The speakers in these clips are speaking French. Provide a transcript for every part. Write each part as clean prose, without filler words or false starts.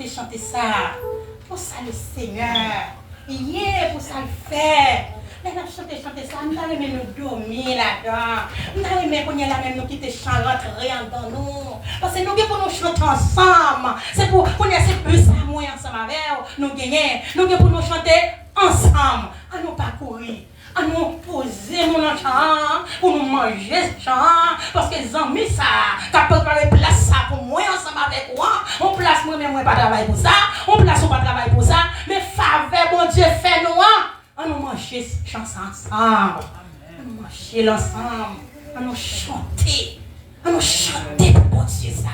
Chanter ça. Pour ça le Seigneur. Hier, pour ça le faire. Mais nous chanter ça, nous allons même nous dormir là-dedans. Nous allons même qu'on y a même nous quitter chant rentrer dans nous. Parce que nous pour nous chanter ensemble. C'est pour qu'on ait ces plus à moi ensemble avec nous gagner. Nous pour nous chanter ensemble. À nous parcourir. À nous poser mon chant, pour nous manger ce chant, parce que les amis, ça, t'as préparé place ça pour moi ensemble avec moi. On place moi-même, moi pas travail pour ça. On place pas travail pour ça. Mais faveur, bon Dieu, fait nous. On nous manger ce chant ensemble. On nous manger l'ensemble. On nous chanter. On nous chanter pour bon Dieu ça.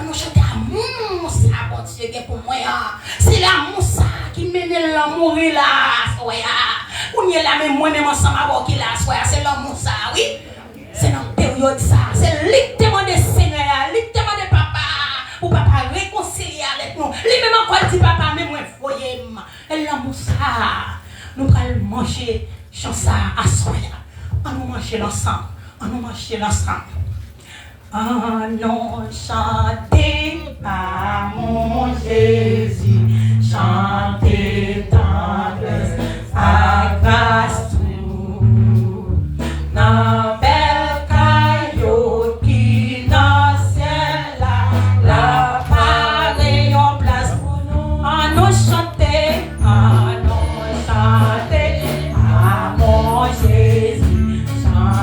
On nous chanter amour ça, bon Dieu, qui est pour moi. C'est l'amour ça qui mène l'amour là, soya. On y est là, même moi-même ensemble avec qui là, soya. C'est l'amour ça, oui. C'est dans la période ça. C'est littéralement de Seigneur, littéralement de papa. Pour papa réconcilier avec nous. Lui-même encore dit papa, mais moi, voyez, l'amour ça. Nous allons manger chansa à soya. On nous manger l'ensemble. On nous manger l'ensemble. Non, chantez à mon Jésus, chantez tendresse, à grâce tout. Dans belle caillou qui dans ciel la pareille en place pour nous. À nous chanter, à mon Jésus, chantez.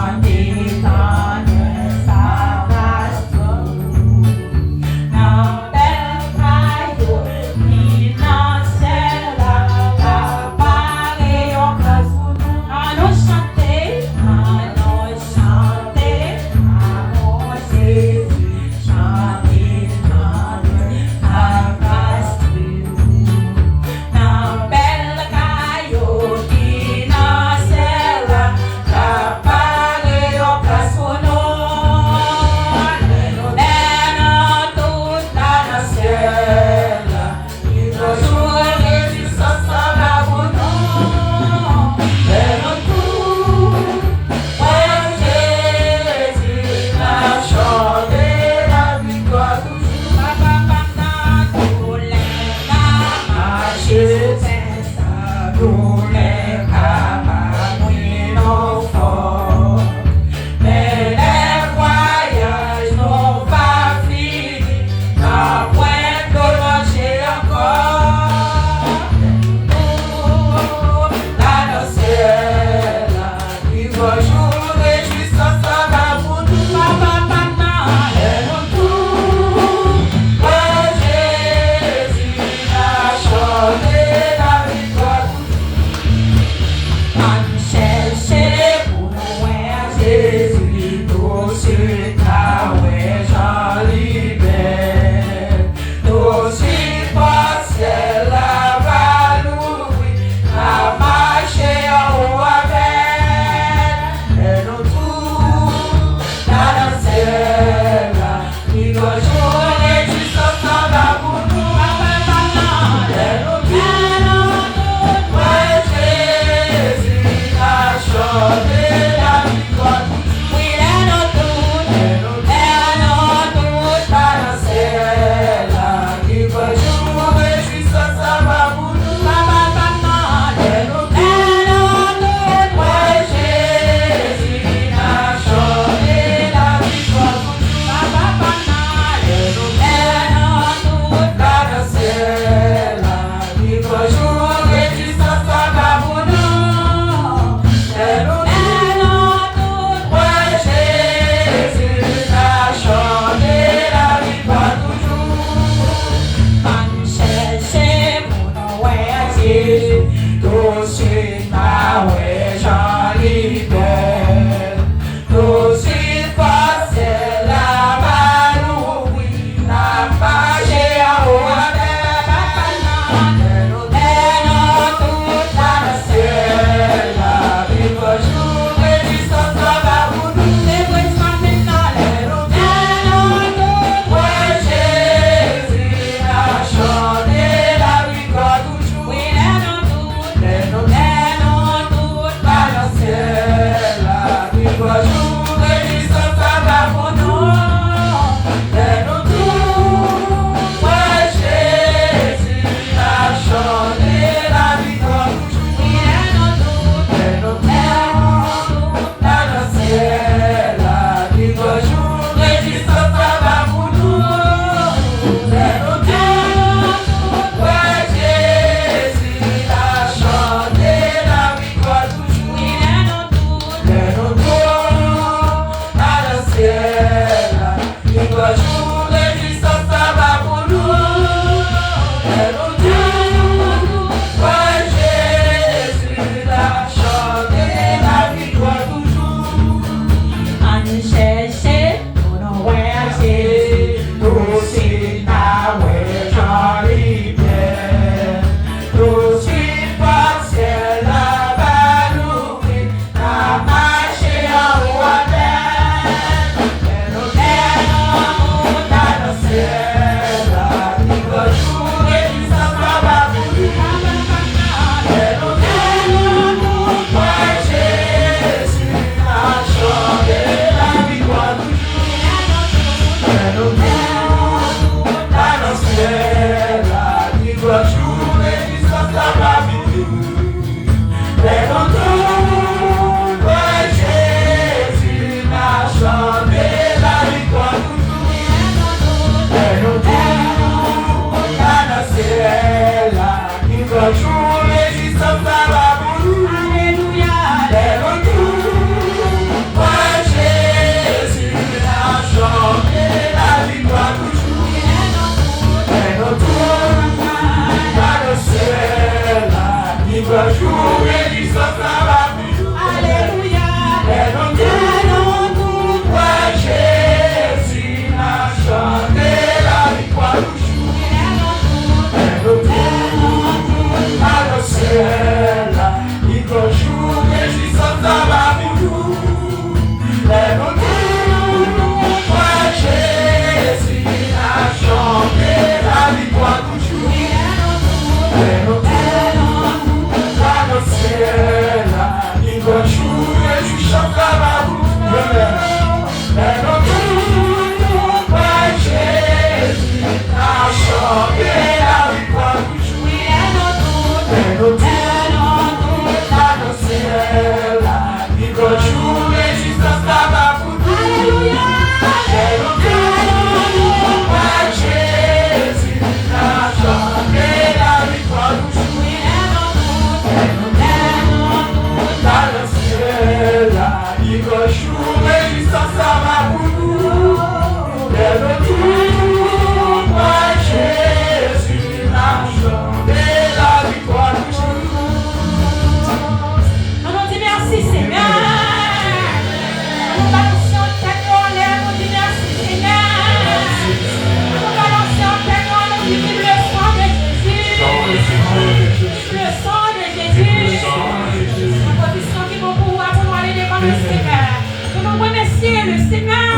le Seigneur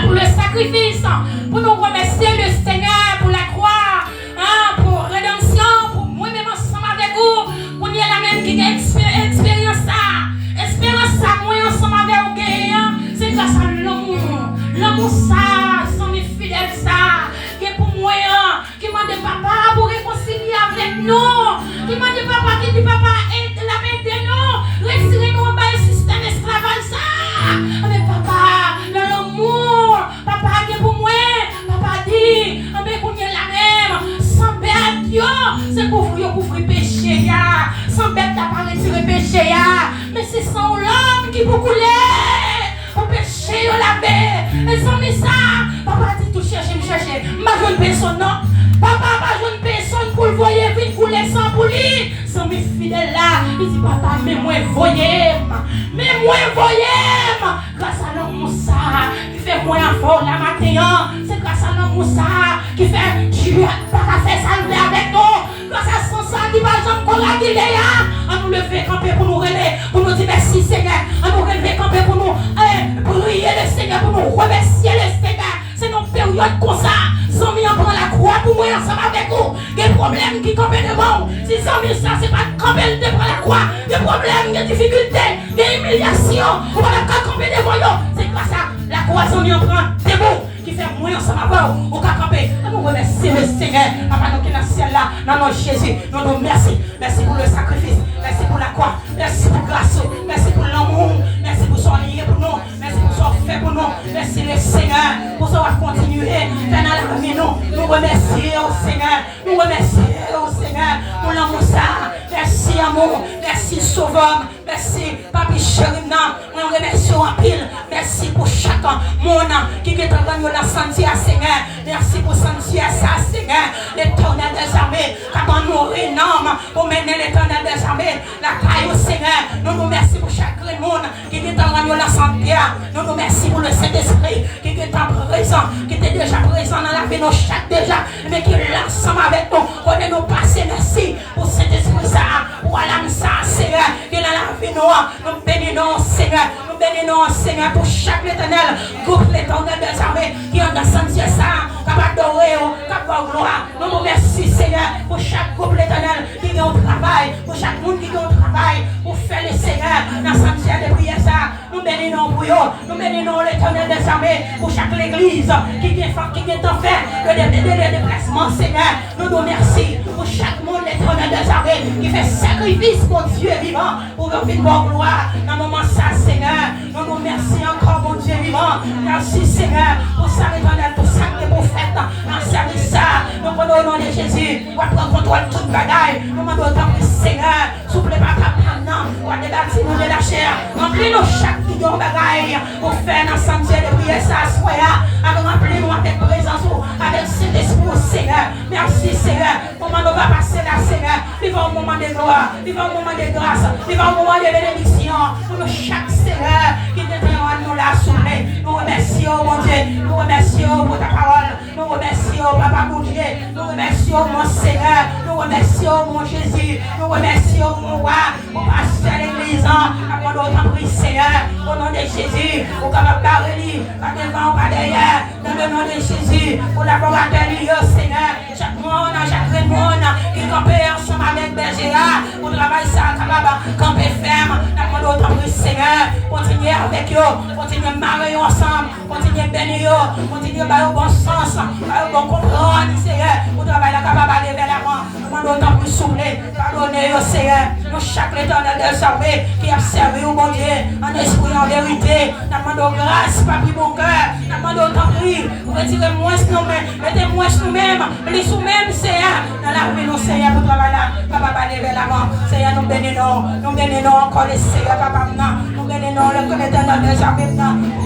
pour le sacrifice, pour nous remercier le Seigneur pour la croix, pour rédemption, pour moi-même ensemble avec vous, pour nous la même qui a expérience ça, espérance ça, moi ensemble avec vous, c'est grâce à l'amour ça, son fidèle ça, qui est pour moi, qui m'a dit papa pour réconcilier avec nous, qui m'a dit papa, qui dit papa, aidez-nous, retirez-nous en bas du système esclavage ça, mais papa, dans l'amour, papa qui est pour moi, papa dit, mais pour nous la même, sans bête, c'est pour couvrir péché, sans bête t'as pas retiré péché, mais c'est sans l'homme qui vous couler, pour péché la baie, et sans ça, papa dit tout chercher, ma jeune personne non, papa ma jeune personne pour le voyer vite pour les sans pour lui, sans mes fidèles là, il dit papa mais moi voyez, grâce à l'amour ça, qui fait moi un fort la matin, c'est grâce à l'amour ça, qui fait Dieu pas faire ça avec nous, grâce à son sang qui va jamais qu'on a dit on nous lever camper pour nous relever, pour nous dire merci Seigneur, on nous relever camper pour nous prier le Seigneur, pour nous remercier le Seigneur, c'est nos périodes comme ça, sans mis en prend la croix pour moi ensemble avec vous, des problèmes qui campent devant, si sans mis ça c'est pas camper devant la croix, des problèmes, des difficultés, des humiliations, on va pas camper devant nous, c'est grâce à la croix sans mis en prend des mots qui fait moi ensemble avec vous, au cas camper, nous remercier le Seigneur, papa nous qui est dans le ciel là, dans notre Jésus, nous nous merci pour le sacrifice, merci pour la croix, merci pour la grâce, merci pour l'amour, merci pour son lien pour nous, merci pour son fait pour nous, merci le Seigneur, pour ça continuer, dans la vie nous remercions au Seigneur, nous remercions au Seigneur pour l'amour ça, merci amour, merci sauveur, merci papi chéri, nous remercions en pile, merci pour chacun, mon qui est en train de la sentir Seigneur, merci pour sentir ça Seigneur, l'éternel des armées, quand nous rénomme pour mener l'éternel des armées, la caille au Seigneur, nous remercions pour chaque monde qui est en train de la sentir, nous remercions pour le Saint-Esprit qui est en présent, qui était déjà présent dans la vie de chaque déjà, mais qui est ensemble avec nous, on nous passer merci pour cet esprit ça, pour l'âme ça Seigneur, qui est dans la vie nous bénissons Seigneur, nous bénissons Seigneur pour chaque l'éternel, groupe l'éternel des armées qui en a senti ça, capable d'adorer, capable de gloire, nous remercions Seigneur pour chaque groupe l'éternel qui est au travail, pour chaque monde qui est au travail, pour faire le Seigneur dans le sanctuaire de prière ça, nous bénissons pour eux, nous bénissons l'éternel des armées pour chaque l'église qui est en fait le déplacement Seigneur, nous nous remercions pour chaque monde l'éternel des armées qui fait sacrifice pour Dieu vivant pour venir voir gloire dans le moment ça Seigneur, nous nous remercions encore mon Dieu vivant, merci Seigneur pour ça l'éternel, pour ça les prophètes dans ce service ça, nous prenons au nom de Jésus, pour prendre contrôle de toute bagaille, nous demandons autant que Seigneur, souple pas maintenant, pour débattre nous de la chair, remplis-nous chaque million de bagaille pour faire dans le sanctuaire de prière ça, soyez remplis-nous avec présence, avec cet esprit Seigneur, merci Seigneur, comment nous va passer là Seigneur, vivons un moment de gloire, vivons un moment de grâce, vivons un moment de bénédiction, pour nous chaque Seigneur qui est en nous là soulever, nous remercions mon Dieu, nous remercions pour ta parole, nous remercions Papa mon Dieu, nous remercions mon Seigneur, nous remercions mon Jésus, nous remercions mon roi, pour passer à l'église, après notre prie Seigneur, au nom de Jésus, au capable d'arrêter, pas devant, pas derrière, dans le nom de Jésus, pour laboratoire Seigneur, chaque monde, chaque monde qui campe ensemble avec Bergera, pour travailler ça, camper ferme, dans notre prie Seigneur, continuez avec eux, continuez à marier ensemble, continuez à bénir eux, continuez à avoir bon sens, à bon comprendre Seigneur, pour travailler la capable d'aller vers l'avant, nous demandons plus souffler, pardonnez eux Seigneur, nous chaque l'éternel de sauver, qui a servi au bon Dieu, en esprit, en vérité, nous demandons grâce, papi mon cœur, nous demandons tant pis, retirez moins nous-mêmes, mettez moins nous-mêmes, les sous-mêmes Seigneur, dans la vie nous Seigneur, pour travailler là, papa aller vers l'avant, Seigneur, nous bénissons encore les Seigneur, papa, nous bénissons le l'éternel des armées,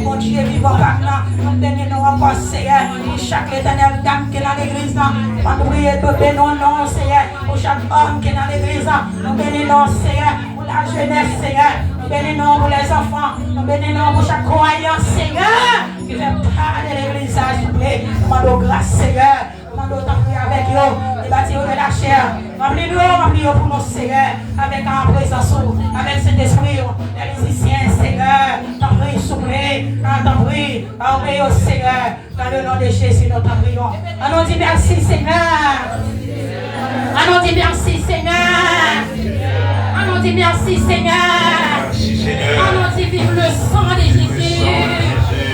mon Dieu vivant, papa, nous bénissons encore Seigneur, pour chaque éternelle dame qui est dans l'église, pour prier, nous bénissons Seigneur, pour chaque homme qui est dans l'église, nous bénissons Seigneur, pour la jeunesse Seigneur, nous bénissons pour les enfants, nous bénissons pour chaque croyant Seigneur, qui fait part de l'église, s'il vous plaît, nous demandons grâce Seigneur, nous demandons tant prier avec eux, débattre de la chair, remplis-nous pour nos Seigneur, avec en présence, avec cet esprit, les musiciens Seigneur, tant prier s'il vous plaît, Jésus. Parlez au Seigneur. Dans le nom de Jésus, nous t'en prions. Allons dire merci, Seigneur. Allons dire merci, Seigneur. Allons dire merci, Seigneur. Merci, Seigneur. Allons dire vive le sang de Jésus.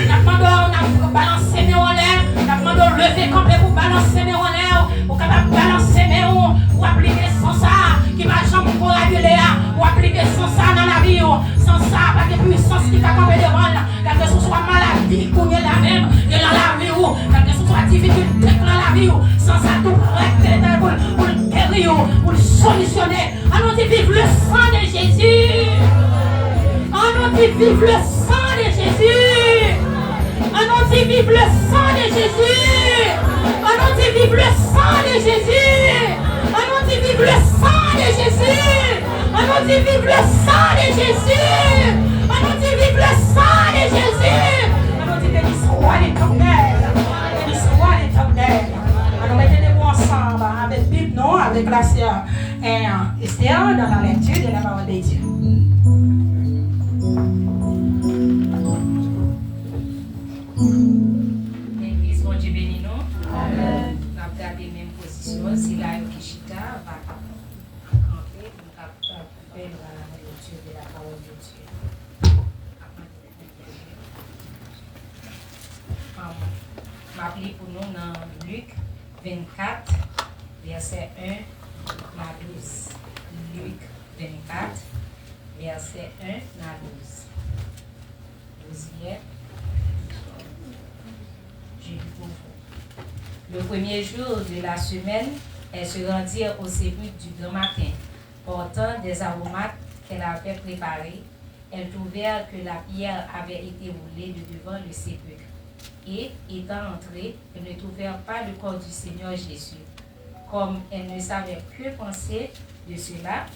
Nous demandons balancer mes en l'air. Nous demandons lever camper pour balancer mes en l'air. Pour capable balancer mes en pour appliquer sans ça qui va jamais pour réguler pour appliquer sans ça dans la vie. Sans ça, pas de puissance qui t'a campé devant là. Quel que ce soit maladie qu'on est la même et dans la vie. Quel que ce soit difficulté dans la vie. Sans ça, tout reste pour le guérir, pour le solutionner. Allons dire vive le sang de Jésus. Allons dire vive le sang de Jésus. Allons dire vive le sang de Jésus. Allons dire vive le sang de Jésus. Allons dire vive le sang de Jésus. Allons dire vive le sang de Jésus. Allons dire vive le sang de Jésus. Allons dire béni soit l'Éternel. Béni soit l'Éternel. Alors mettez-vous ensemble avec Bible, non, avec la sœur Esther dans la lecture de la parole de Dieu. L'église, bon Dieu béni nous. Amen. On va garder la même position. Si la Yokishita va camper, on va faire la lecture de la parole de Dieu. Je m'appelle pour nous dans Luc 24, verset 1 à 12. Luc 24, verset 1 à 12. Vous y êtes? Le premier jour de la semaine, elles se rendirent au sépulcre du grand matin, portant des aromates qu'elle avait préparés. Elles trouvèrent que la pierre avait été roulée de devant le sépulcre. Et, étant entrées, elles ne trouvèrent pas le corps du Seigneur Jésus. Comme elles ne savaient que penser de cela,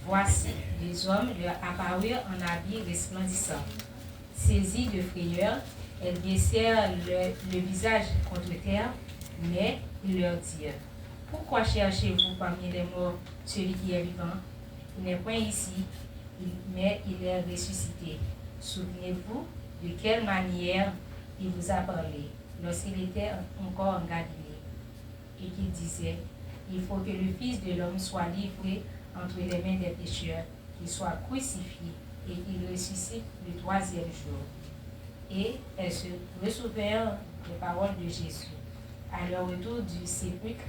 voici, des hommes leur apparurent en habits resplendissants. Saisies de frayeur, elles baissèrent le visage contre terre, mais ils leur dirent: pourquoi cherchez-vous parmi les morts celui qui est vivant? Il n'est point ici, mais il est ressuscité. Souvenez-vous de quelle manière il vous a parlé lorsqu'il était encore en Galilée, et qu'il disait: il faut que le Fils de l'homme soit livré entre les mains des pécheurs, qu'il soit crucifié et qu'il ressuscite le troisième jour. Et elles se ressouvinrent des paroles de Jésus. À leur retour du sépulcre,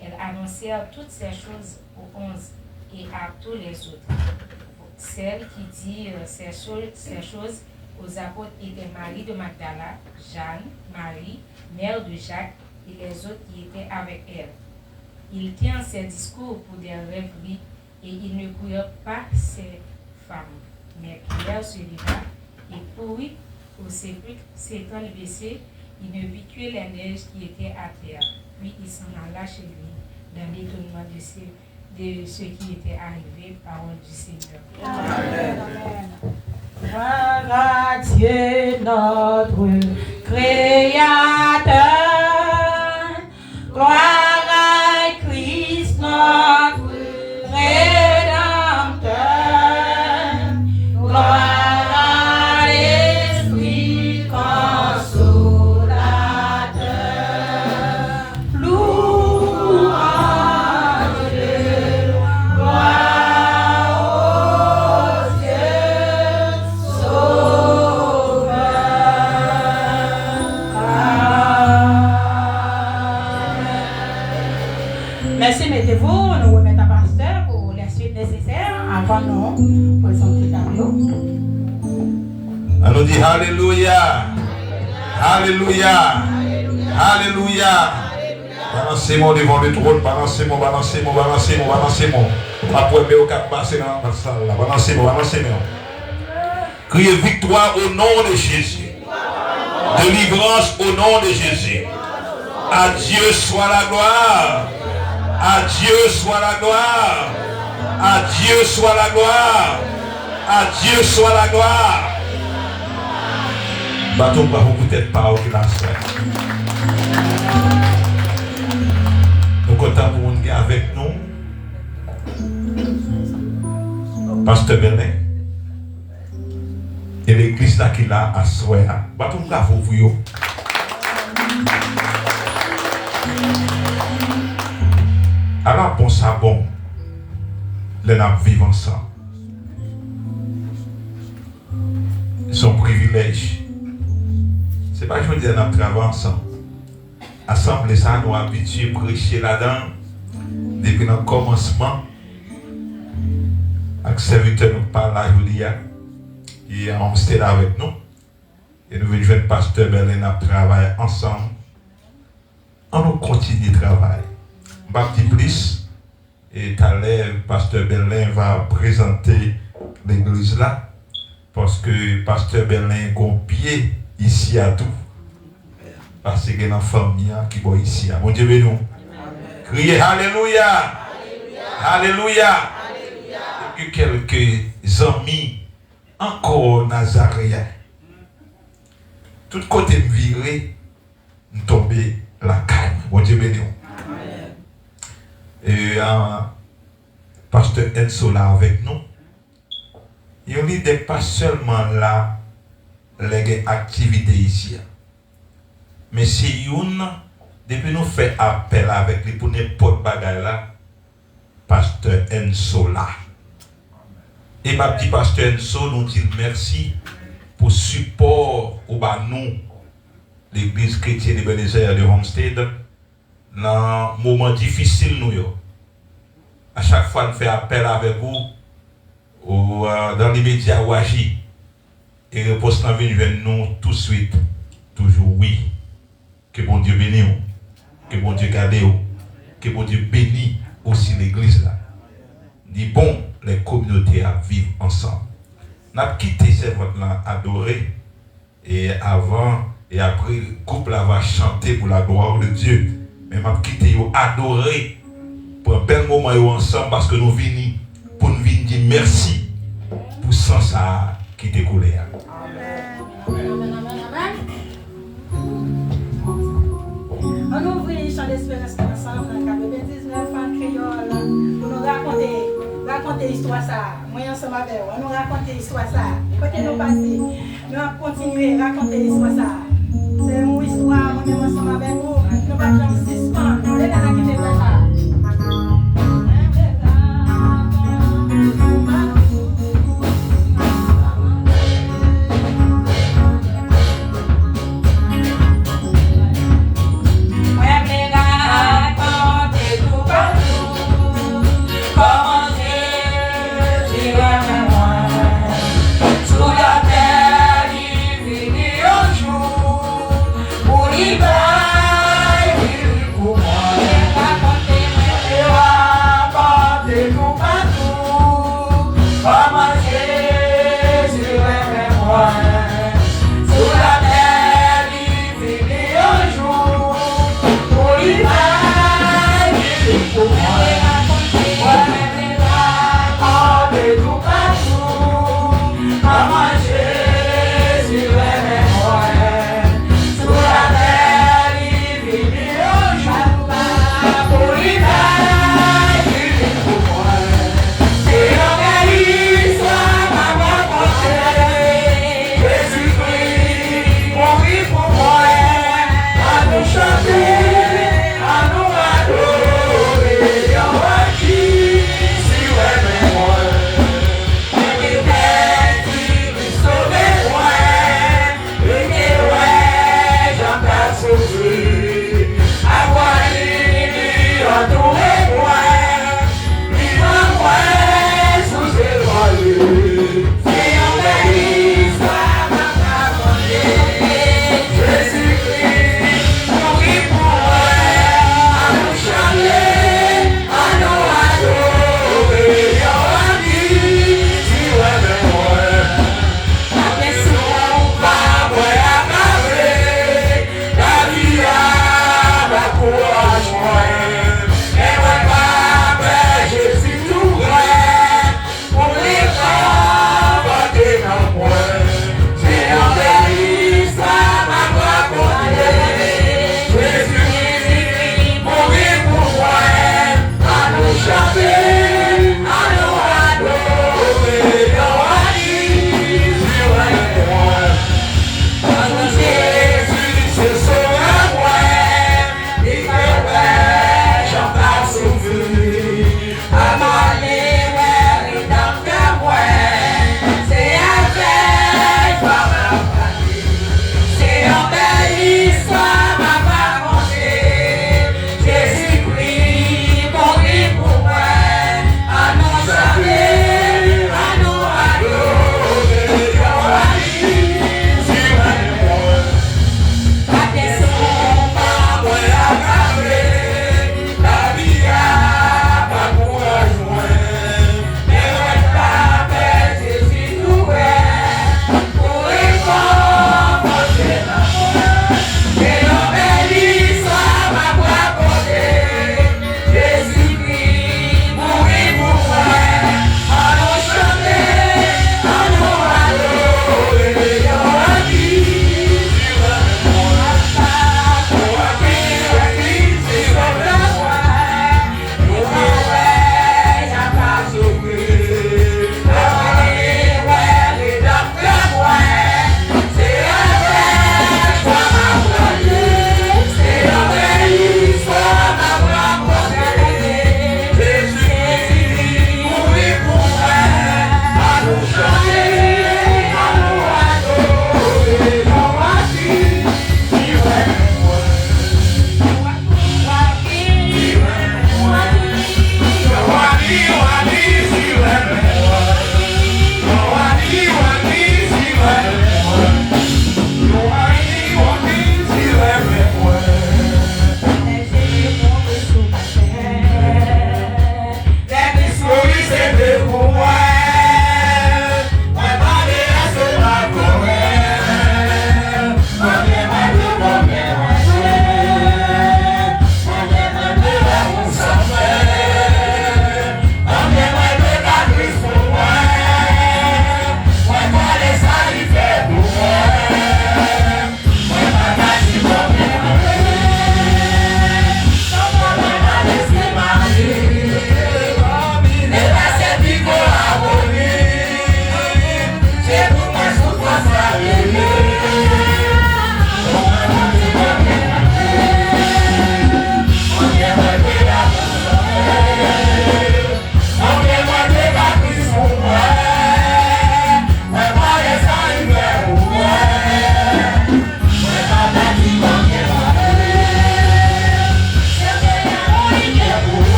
elles annoncèrent toutes ces choses aux 11 et à tous les autres. Celles qui dirent ces choses aux apôtres étaient Marie de Magdala, Jeanne, Marie, mère de Jacques, et les autres qui étaient avec elle. Ils tinrent ces discours pour des rêveries, et ils ne crurent pas ces femmes. Mais Pierre se leva et courut au sépulcre. S'étant baissé, il ne vit que les neiges qui étaient à terre. Puis il s'en alla chez lui, dans l'étonnement de ce qui était arrivé, parole du Seigneur. Amen. Gloire à Dieu notre Créateur. Gloire à Christ notre Rédempteur. Gloire à l'Esprit Consolateur. Louange, gloire au Dieu Sauveur. Merci, mettez-vous, nous remettons à pasteur pour les suites nécessaires avant nous présenter le tableau. On dit Alléluia. Alléluia. Alléluia. Balancez-moi devant le trône. Balancez-moi, balancez-moi, balancez-moi, balancez-moi. Après, au cap passer dans la salle. Balancez-moi, balancez-moi. Criez victoire au nom de Jésus. Délivrance au nom de Jésus. À Dieu soit la gloire. À Dieu soit la gloire. À Dieu soit la gloire. À Dieu soit la gloire. Bateau pas vous peut-être pas au classe. Nous comptons pour nous avec nous. Pasteur Berlin. Et l'église l'église là qu'il a à souhait. Battons bravo pour vous. Alors bon ça bon. Les gens vivent ensemble. Son privilège. C'est pas que je veux dire qu'on travaille ensemble. Assemblée ça nous habitués à prêcher là-dedans depuis le commencement. Avec serviteur nous parle là, Julia. Il est en stade avec nous. Et nous venons jouer le pasteur Berlin à travailler ensemble. On nous continue de travailler. Je vais dire plus. Et tout à l'heure, le pasteur Berlin va présenter l'église là. Parce que le pasteur Berlin a un pied ici à tout. Parce qu'il y a une famille qui est ici. Mon Dieu, nous. Criez Alléluia. Alléluia. Et puis quelques amis encore nazaréens. Tout côté me viré, nous tomber la caille. Mon Dieu, béni. Et pasteur Enso là avec nous. Il n'est pas seulement là les activités ici. Mais si une, depuis nous fait appel avec lui pour n'importe bagaille là, pasteur Enso là. Et ma petite pasteur Enso nous dit merci pour support au bas nous, l'église chrétienne de Ebenezer de Homestead, dans un moment difficile nous. À chaque fois nous fait appel avec vous, dans les médias ou agir. Et réponse dans nous tout de suite, toujours oui. Que bon Dieu bénisse, que bon Dieu garde, que bon Dieu bénisse aussi l'église là. Dit bon, les communautés à vivre ensemble. Nous avons quitté cette voie-là adorée et avant et après le couple va chanter pour la gloire de Dieu. Mais nous avons quitté adoré pour un bel moment ensemble parce que nous venons pour nous dire merci pour sans ça qui découlait. On ouvre les chants d'espérance ensemble dans le 19 en créole pour nous raconter l'histoire ça. Moi ensemble avec vous, on nous raconter l'histoire ça. Côté nous passer, nous allons continuer à raconter l'histoire ça. C'est une histoire, moi ensemble avec vous, nous ne allons pas suspendre. Nous allons quitter ça. Pour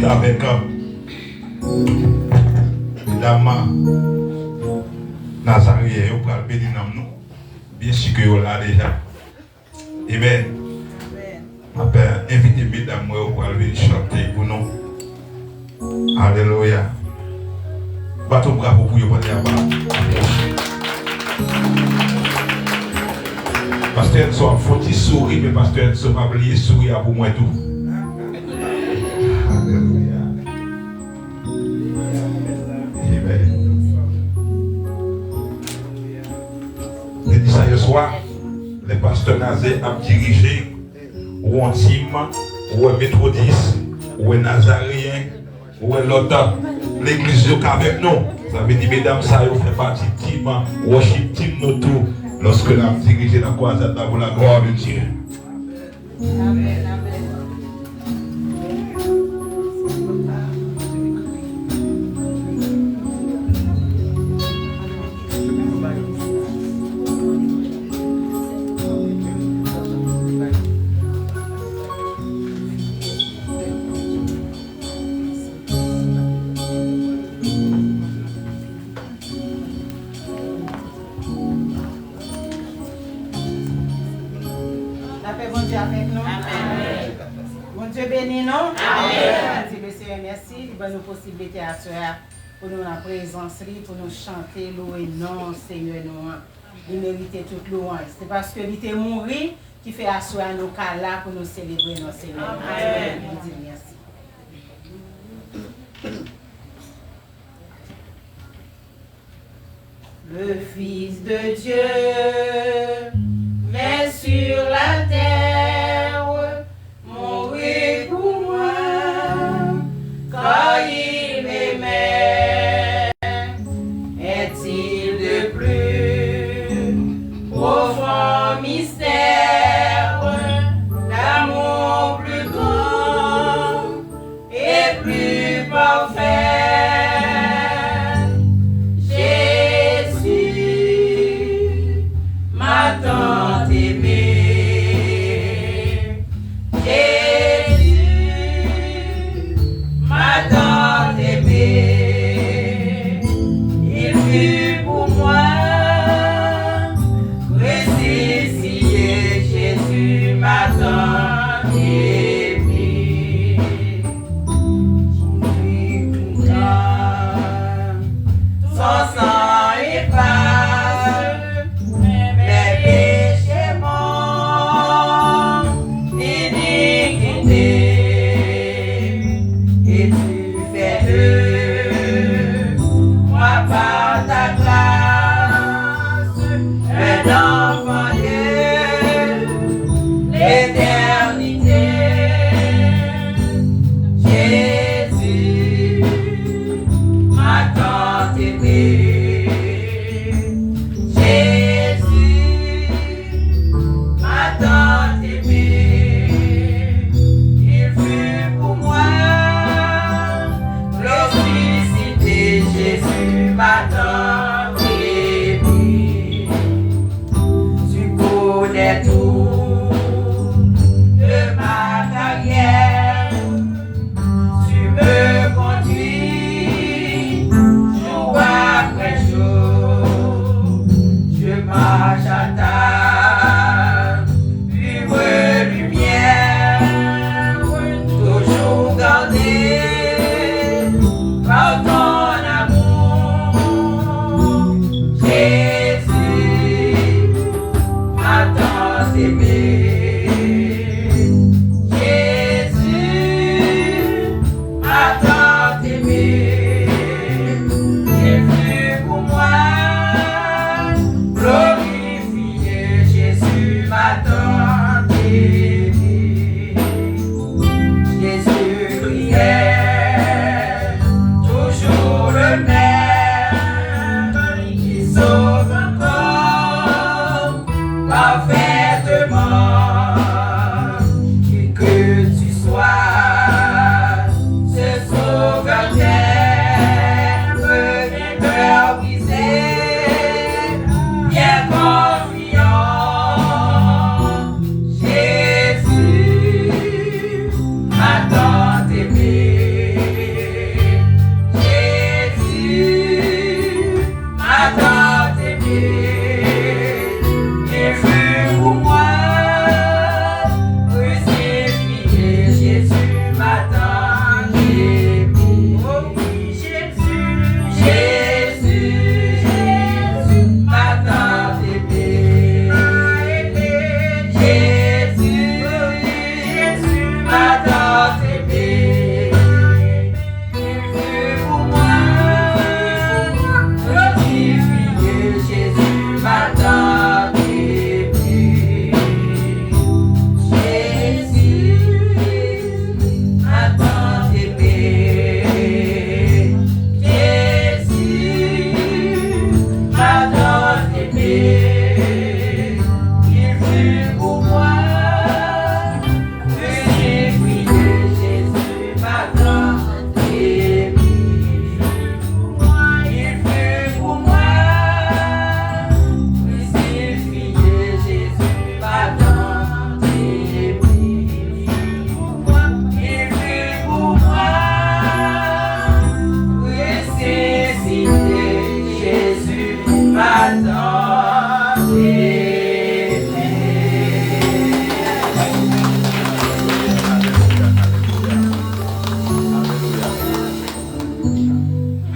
avec Mesdames Nazarien, vous pouvez bénir nous. Bien sûr que vous l'avez déjà. Amen. Je vais inviter mesdames pour venir chanter pour nous. Alléluia. Bateau bravo pour vous. Pasteur Enzo, faut-il sourire, mais Pasteur Enzo va oublier sourire pour moi tout. Alléluia. Amen. Je dis ça ce soir, les pasteurs nazés ont dirigé ou antime, ou un méthodiste, ou un nazarien, ou un l'autre, l'église avec nous. Ça veut dire, mesdames, ça fait partie de team, worship team, nous tous, lorsque nous avons dirigé la croisade pour la gloire de Dieu. Amen. Merci de nous possibilité à pour nous la présence, pour nous chanter, louer non, Seigneur, nous. Il mérite toute louange. C'est parce que il était mort qui fait asseoir nos cas là pour nous célébrer nos Seigneur. Amen. Je dis merci. Le Fils de Dieu met sur la terre, mourir pour moi. Quand il m'aimait, est-il de plus profond mystère, l'amour plus grand et plus parfait? Jésus m'a tant aimé. Il fut pour moi crucifié, Jésus m'a tant aimé. Son sang efface mes péchés morts, iniquité, et tu fais de moi par ta grâce un enfant de l'éternité. Jésus m'a tant aimé. Jésus m'a tant aimé. Il fut pour moi ressuscité. Jésus m'a tant aimé. Tu connais tout de ma carrière. Tu me conduis jour après jour. Je marche à ta pure lumière, toujours gardé par ton amour. Jésus m'a tant aimé. Jésus m'a tant aimé. Il fut pour moi glorifié.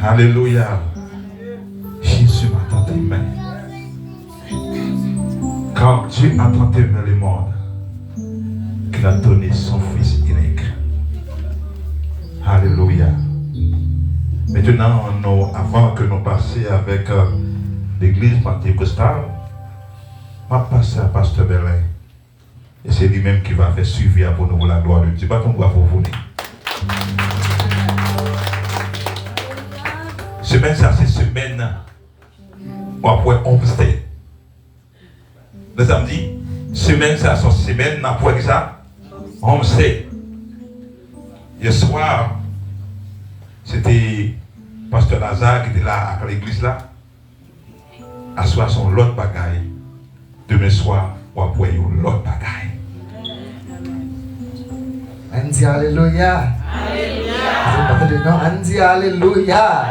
Alléluia. Jésus m'a tant aimé. Quand Dieu a tant aimé le monde, qu'il a donné son Fils unique. Alléluia. Maintenant, avant que nous passions avec l'église pentecostale, je vais passer à Pasteur Belin. Et c'est lui-même qui va faire suivi pour nous la gloire de Dieu. Pas qu'on va vous venir. Semaine, ça c'est semaine où après homestay. Le samedi, semaine, ça c'est semaine, après ça, homestay. Hier soir, c'était Pasteur Lazare qui était là à l'église là. À soir, son l'autre bagaille. Demain soir, ou après, l'autre bagaille. On dit Alléluia. Alléluia. On dit Alléluia.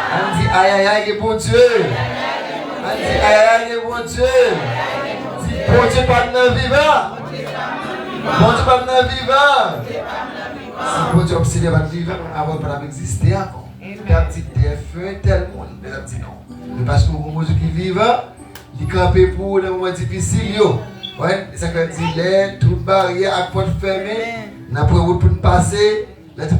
On dit aïe aïe aïe, bon Dieu. On dit aïe aïe, bon Dieu. Bon Dieu, pas de vivant. Bon Dieu, pas de vivant. Si bon Dieu obsédé par le vivant, avant de exister encore. Il a dit des feux, tel monde. Il a dit non. Parce que bon Dieu qui vit, il campe pour les moments difficiles. Ouais, ça veut dire toute barrière à porte fermée, n'a pas pour nous passer,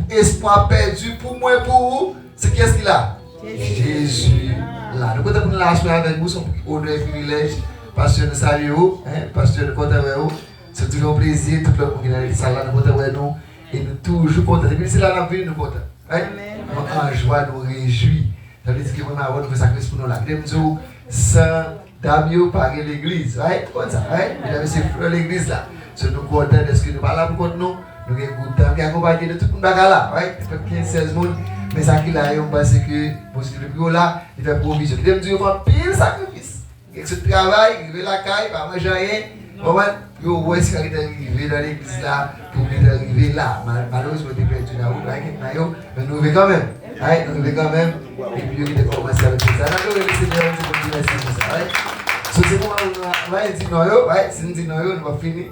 l'espoir perdu pour moi et pour vous, c'est qu'est-ce qu'il a? Jésus là. Nous comptons pour lâcher avec vous, son honneur et privilège, pasteur de salut, pasteur de côté avec vous, c'est toujours un plaisir, tout le monde qui est dans la salle là, nous comptons avec nous, et nous toujours contents. Depuis c'est là la vie, nous comptons. Nous en joie, nous réjouis. Ça veut dire que nous avons fait sacrifice pour nous là. Nous sans Damio par l'église, comme ça, il avait ses frères l'église là. Si nous contents de ce que nous parlons pour nous, nous avons goûté, nous avons accompagné de tout le monde là, 15-16 monde, mais ça qu'il a, on pense que, pour ce que là, il fait provision. Il me dit, il fait pile sacrifice. Il fait ce travail, il fait la caille, il va manger rien. Où est-ce qu'il est arrivé dans l'église là, pour qu'il arrive là. Malheureusement, il est perdu dans la route, mais nous vivons quand même. Nous vivons quand même. Et puis, il a commencé avec ça. Nous avons le Seigneur, nous avons ça. C'est moi, on va dire non, si nous disons non, on va finir.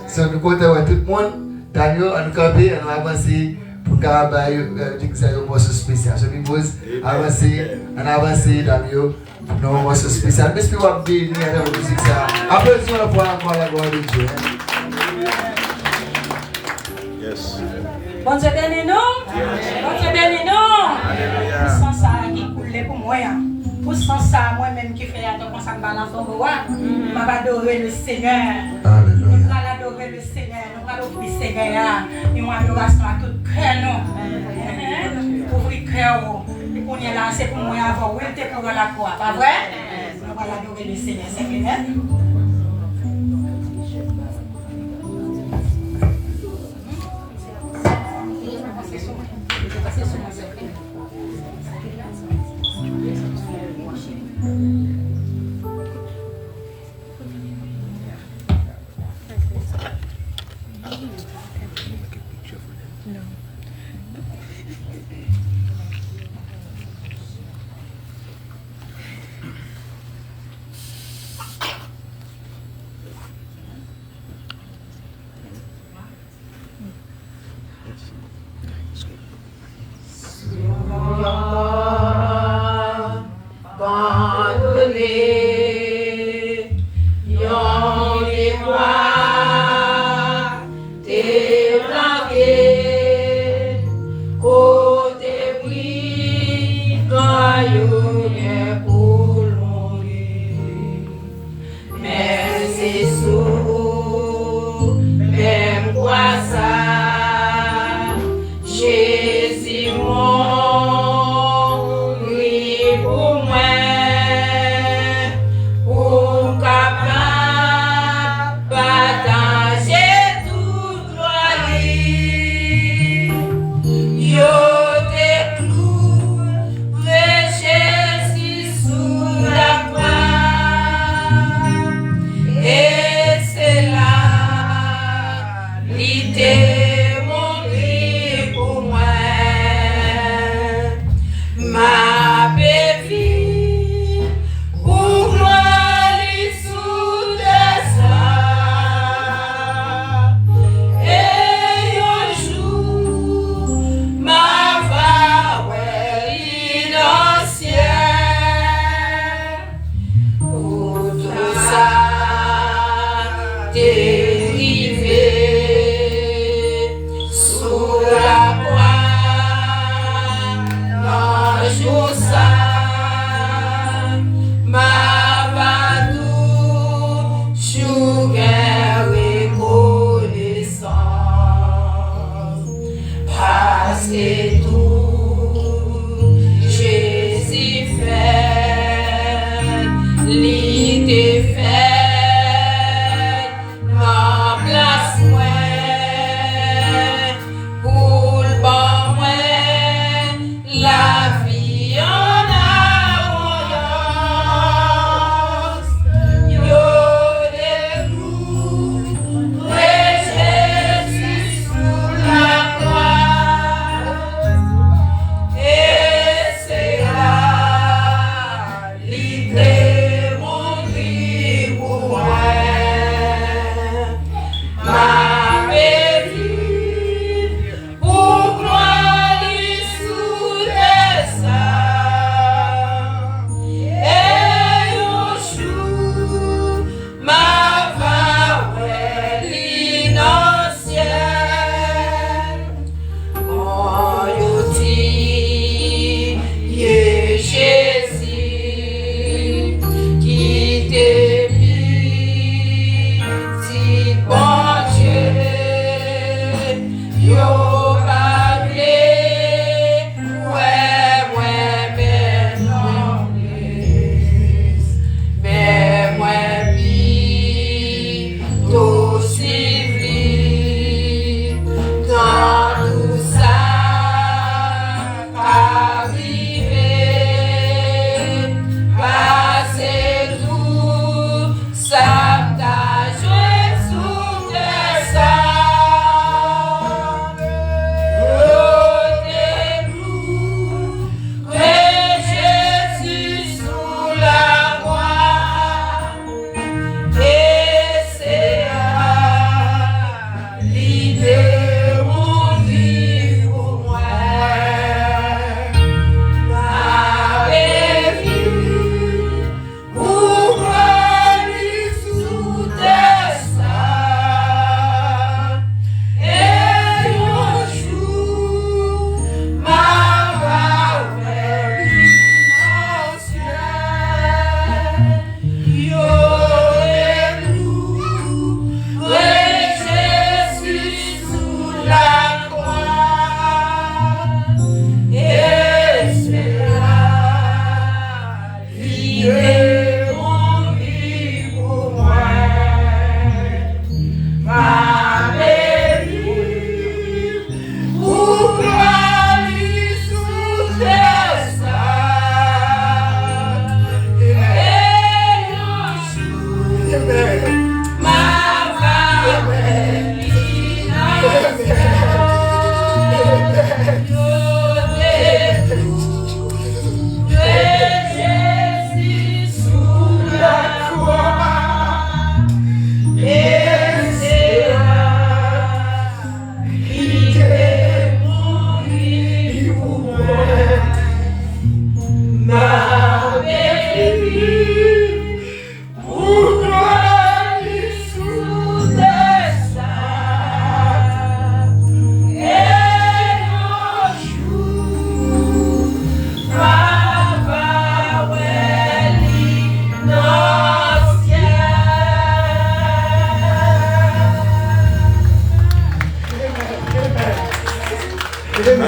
Si nous comptons tout le monde, Daniel, on va camper, on va avancer pour qu'il y ait un morceau spécial. Je me pose, avancer, on avance, Daniel, pour un morceau spécial. Mais je peux vous bénir dans la musique. Applaudissons pour encore la gloire de Dieu. Yes. Bon Dieu béni nous. Bon Dieu béni nous. Sans ça qui coule pour moi. Pour sans ça, moi-même qui fais attention ça me balance en moi, je vais adorer le Seigneur. Alléluia. Nous allons adorer le Seigneur. Nous allons offrir le Seigneur. Et moi, adoration à tout cœur. Ouvrir le cœur. Et qu'on est là, c'est pour moi avoir. Oui, c'est pour la croix. Pas vrai? Nous allons adorer le Seigneur. C'est vrai?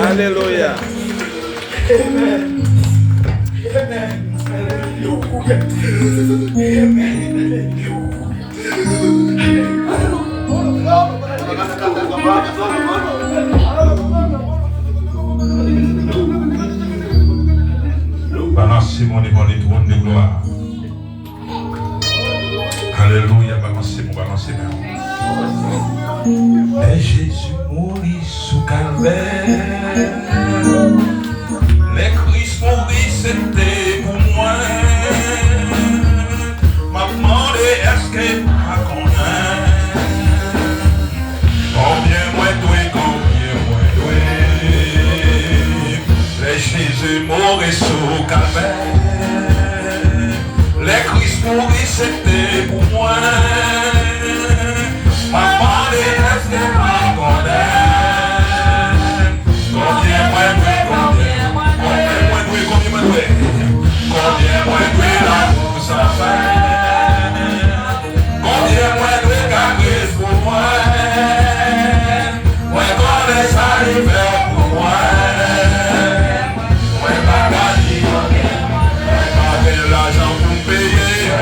Alléluia. Amen. Balancez mon devant les trônes de gloire. Alléluia, balancez mon, balancez mon. Et Jésus mourit sous calvaire. Les Christ mourit, c'était pour moi. M'a demandé est-ce que ma connaît. Combien moins doué, combien moins doué. Les Jésus mourit sous calvaire. Les Christ mourit, c'était pour moi. M'a demandé est-ce que ma connaît. Combien moins doué, combien moins doué, combien moins doué l'amour sans fin. Combien moins doué qu'a Christ pour moi. Ouais, qu'on laisse arriver pour moi. Ouais, pas gagner, ouais, pas de l'argent pour me payer.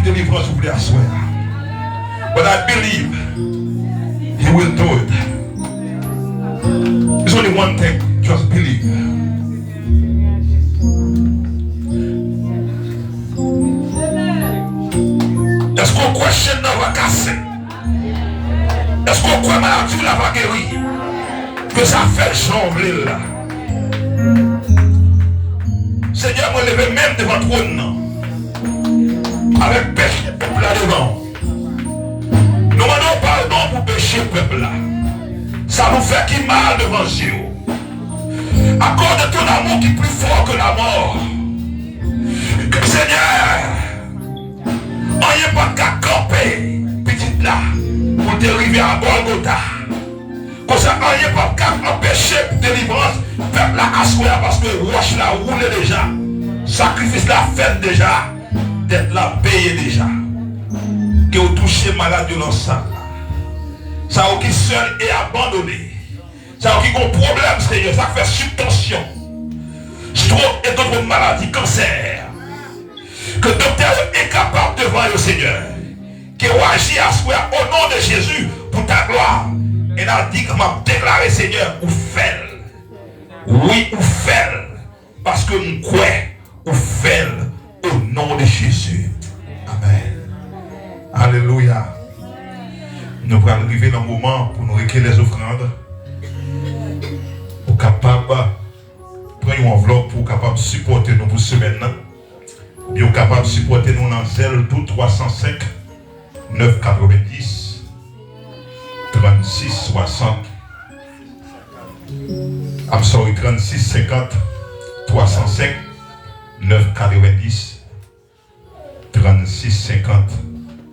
délivrance vous voulez asseoir. But I believe He will do it. There's only one thing, just believe. Est-ce qu'on croit que chaîne va casser? Est-ce qu'on croit que maladie va guérir? Que ça fait chambler là. Seigneur, moi lever même devant le trône. Avec péché peuple là devant. Nous demandons pardon pour péché peuple là. Ça nous fait qui mal devant Dieu. Accorde ton amour qui est plus fort que la mort. Que Seigneur, on n'est pas qu'à camper, petite là, pour t'arriver à Golgotha. Comme ça, on n'est pas qu'à empêcher délivrance, peuple là assoir parce que roche là roule déjà. Sacrifice la fait déjà, d'être là payé déjà. Que vous touchez malade de l'ensemble. Ça qui seul et abandonné. Ça qui a un problème, Seigneur, ça fait subtension. Stroke et d'autres maladies, cancer. Que le docteur est capable devant le Seigneur. Qui agit à soi au nom de Jésus pour ta gloire. Et a dit que m'a déclaré, Seigneur, ou fait. Oui, ou fait. Parce que nous croyons, ou fait au nom de Jésus. Amen. Alléluia. Nous allons arriver dans le moment pour nous recueillir les offrandes. Pour capable prendre une enveloppe pour capable supporter nous pour ce maintenant. Bien capable supporter nous dans zèle tout 305 990 36 60. I'm sorry, 36 50 305 990 36 50.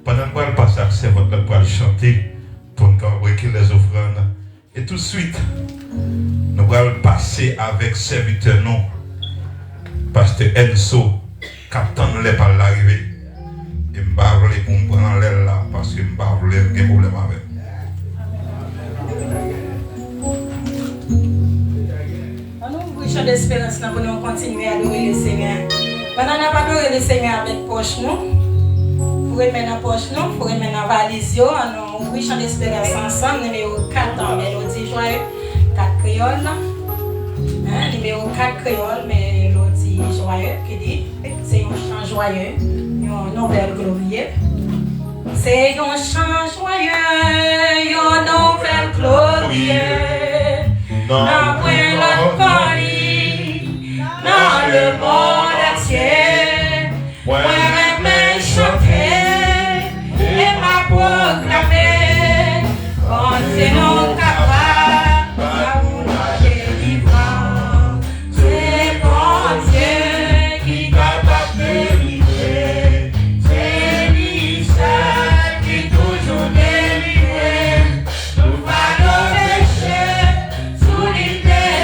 Pendant que nous passons à votre pour chanter, pour nous recueillir les offrandes. Et tout de suite, nous allons passer avec serviteur non. Pasteur Enso, capitaine n'est pas l'arrivée. Et je ne vais pas prendre l'aile là parce que je ne vais pas avoir de problème avec. Nous avons d'espérance pour nous continuer à adorer le Seigneur. Pendant qu'on va adorer le Seigneur avec poche, nous. Pour remettre dans la poche, il faut remettre dans la valise. On ouvre chant d'espérance ensemble, numéro 4 en mélodie joyeuse, 4 créoles. Numéro 4 créoles, mélodie joyeuse, qui dit, c'est un chant joyeux, un nouvelle glorieux. C'est un chant joyeux, un nouvelle glorieux. Après la folie, dans le monde entier, moi j'aime chanter et m'a proclamé, quand c'est non capable, d'amour de délivrance, c'est bon Dieu qui est capable de délivrer, c'est lui seul qui toujours délivre, nous va le péché, sous l'idée.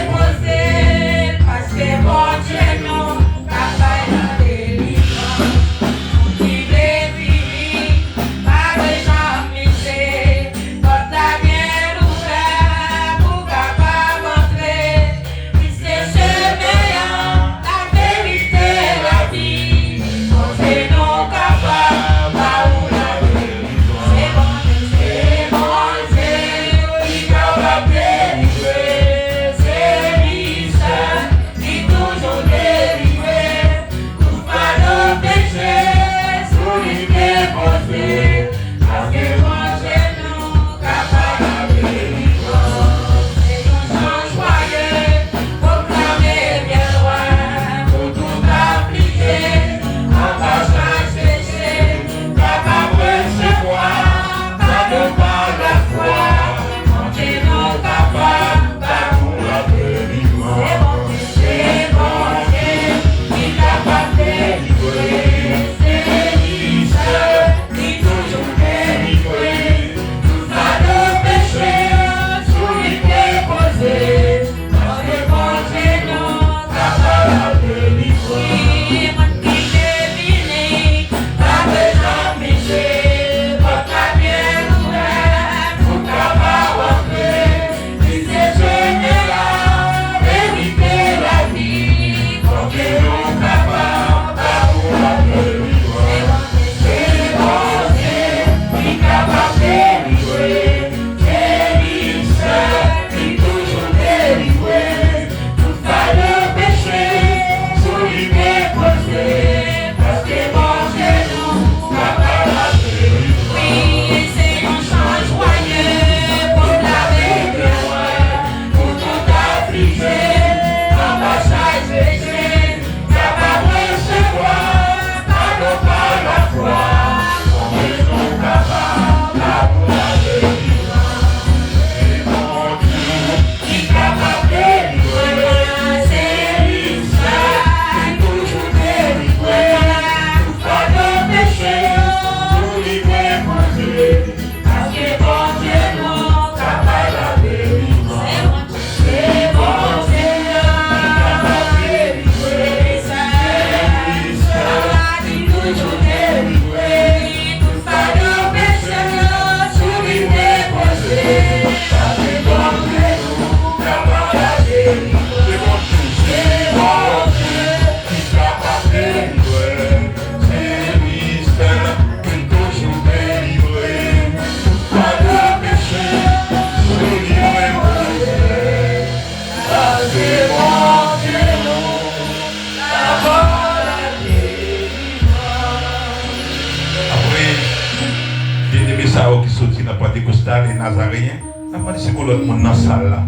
ça qui sorti dans Pentecostal et Nazaréen, n'a pas dit c'est que l'autre monde dans la salle là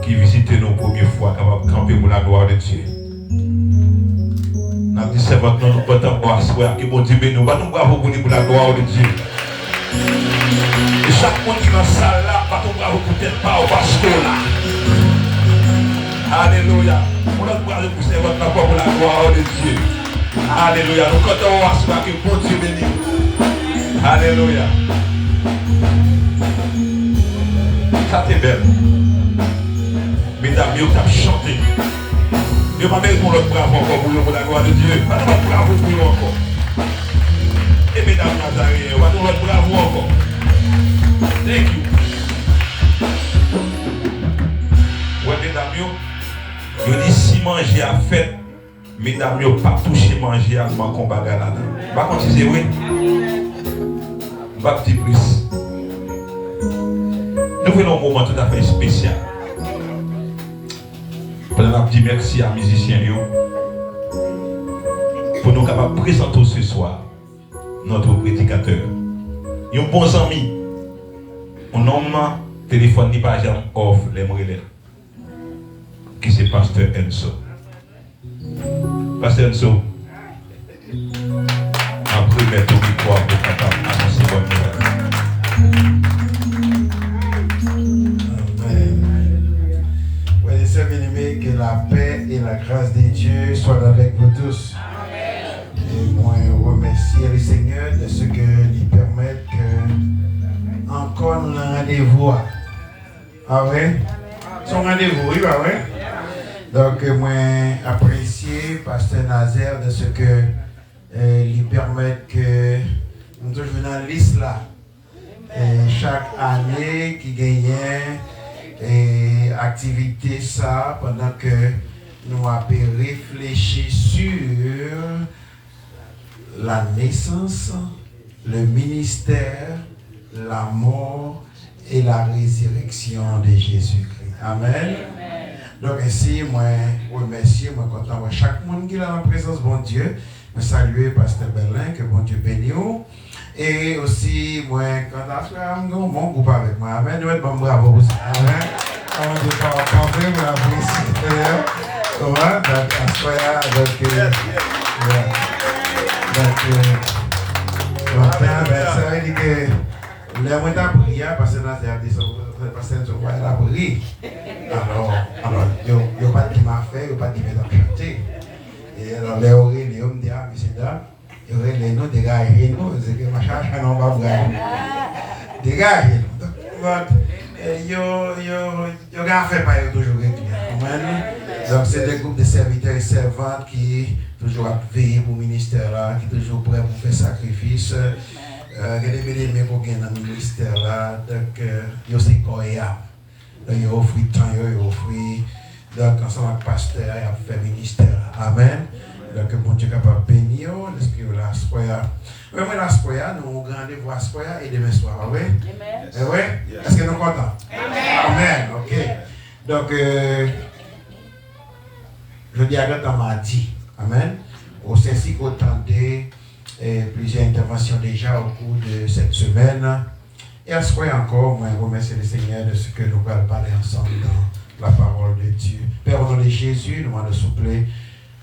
qui visite nos premières fois capable de camper pour la gloire de Dieu. N'a dit c'est votre nom pour t'embrasser qui bon Dieu nous va nous bravo pour la gloire de Dieu. Et chaque monde qui est dans la salle là, va nous bravo pour t'être pas au pasteur là. Alléluia. On a bravo pour c'est votre nom pour la gloire de Dieu. Alléluia. Nous comptons à ce que bon Dieu bénit. Alléluia. Ça t'est belle. Mesdames, vous avez chanté. Dieu m'a mis pour l'autre bravo encore pour la gloire de Dieu. Pas de bravo pour nous encore. Et mesdames, Nazaréens, pas de l'autre bravo encore. Thank you. Ouais, mesdames, vous dites si manger à fête, mesdames, vous pas toucher manger à mon combat là. Par contre, c'est oui. Pas petit plus. Nous venons un moment tout à fait spécial. Pour nous dire merci à les musiciens pour nous capables de présenter ce soir notre prédicateur. Un bon ami, un homme téléphone ni pas jamais off les relais. Qui c'est Pasteur Enzo. Pasteur Enzo. Après mettre au micro pour capable annoncer bonne nouvelle. Bien-aimés, que la paix et la grâce de Dieu soient avec vous tous. Amen. Et moi, remercier le Seigneur de ce que lui permettent que encore un rendez-vous. Ah oui? Son rendez-vous, oui, bah oui. Donc, moi, apprécier Pasteur Nazaire de ce que lui permettent que nous toujours dans la liste là. Et chaque année qui gagne et activité ça pendant que nous avons réfléchi sur la naissance, le ministère, la mort et la résurrection de Jésus-Christ. Amen. Donc ainsi, moi remercie, moi content de chaque monde qui est dans la présence de bon Dieu. Je salue Pasteur Berlin, que bon Dieu bénisse. Et aussi, moi, quand je suis un bon groupe avec moi, amen, nous êtes bon bravo aussi. Amen. On ne peut pas camper, mais la police. Comment? Donc, à ce moment-là, ça veut dire que les moyens de prier, parce que là, c'est un moyen de prier. Alors, il n'y a pas de qui m'a fait, il n'y a pas de qui m'a chanté. Et alors, les oreilles, les hommes disent, ah, monsieur, il y aurait les noms dégagés, c'est que ma charge non va brûler. Dégagés. Donc, il y a fait pas toujours régulièrement. Donc, c'est des groupes de serviteurs et servantes qui toujours veillent pour le ministère là, qui sont toujours prêts pour faire sacrifice. Il y a des bénéfices pour gagner dans le ministère là. Donc, il y a aussi Koya. Donc, il y a offert temps, il y a offert. Donc, ensemble avec le pasteur, il y a fait ministère. Amen. Donc, bon Dieu est capable de bénir, l'esprit de la soya. Oui, moi, la soya, nous avons rendez-vous à soya et demain soir, oui? Amen. Oui? Est-ce que nous sommes contents? Amen. Ok. Donc, je dis à l'autre mardi. Amen. Au Saint-Cyr, attendez plusieurs interventions déjà au cours de cette semaine. Et à soya encore, moi, je remercie le Seigneur de ce que nous allons parler ensemble dans la parole de Dieu. Père, au nom de Jésus, nous allons souffler.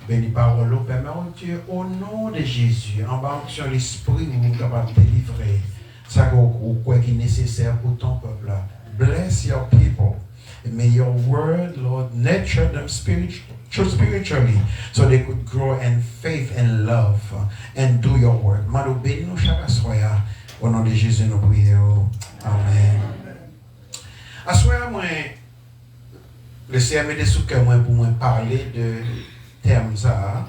Béni parole, Père, mon Dieu, au nom de Jésus, embarque sur l'esprit où nous sommes capables de délivrer. Ça quoi qui est nécessaire pour ton peuple. Bless your people. May your word, Lord, nurture them spiritually so they could grow in faith and love and do your work. Mado béni nous chaque soir. Au nom de Jésus, nous prions. Amen. À soir, moi, le Seigneur m'a dit sous cœur pour moi parler de terme ça.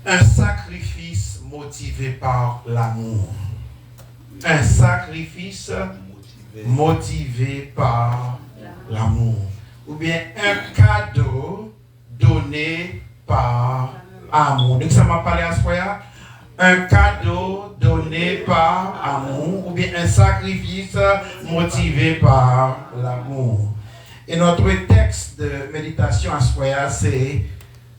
Un sacrifice motivé par l'amour. Un sacrifice motivé par l'amour. Ou bien un cadeau donné par amour. Donc ça m'a parlé à ce point. Un cadeau donné par amour. Ou bien un sacrifice motivé par l'amour. Et notre texte de méditation à ce point, c'est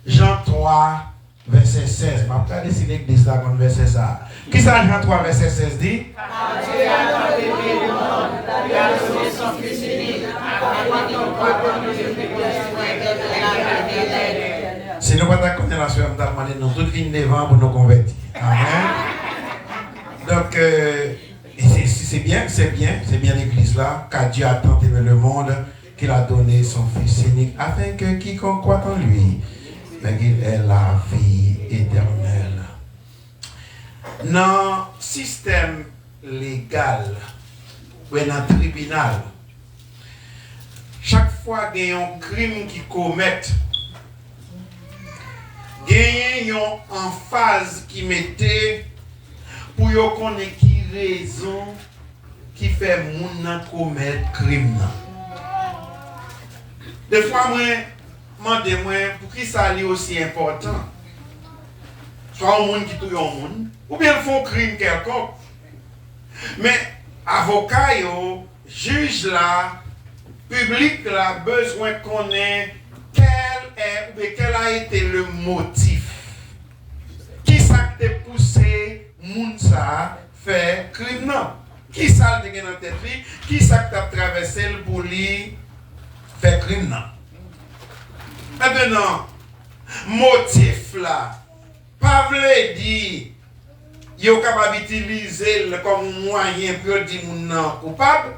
Jean 3, verset 16. Je vais regarder si l'église là comme verset ça. Qui ça, Jean 3, verset 16 dit? Dieu a tant aimé le monde, il a donné son Fils unique, afin qu'on croit en nous et puisse la vie éternelle. Si nous ne connaissons pas la soeur, nous tous lignes devant pour nous convertir. Amen. Donc, c'est bien l'église là, car Dieu a tant aimé le monde qu'il a donné son Fils unique, afin que quiconque croit en lui, mais qu'il ait la vie éternelle. Dans le système légal, ou dans le tribunal, chaque fois qu'il y a un crime qui commet, il y a une phase qui mettait pour connaître qui raison qui fait moun commettre crime. Des fois, moi, pour qui ça est aussi important? Soit un monde qui tue un monde, ou bien font crime quelconque. Mais avocat, juge là, public là, besoin de connaître quel a été le motif. Qui ça t'a poussé moun ça faire crime non? Qui ça t'a dans tête li? Qui ça t'a traversé pour lui faire crime non? Maintenant, motif là, pas vle dire yo capable d'utiliser comme moyen pour dire moun nan coupable.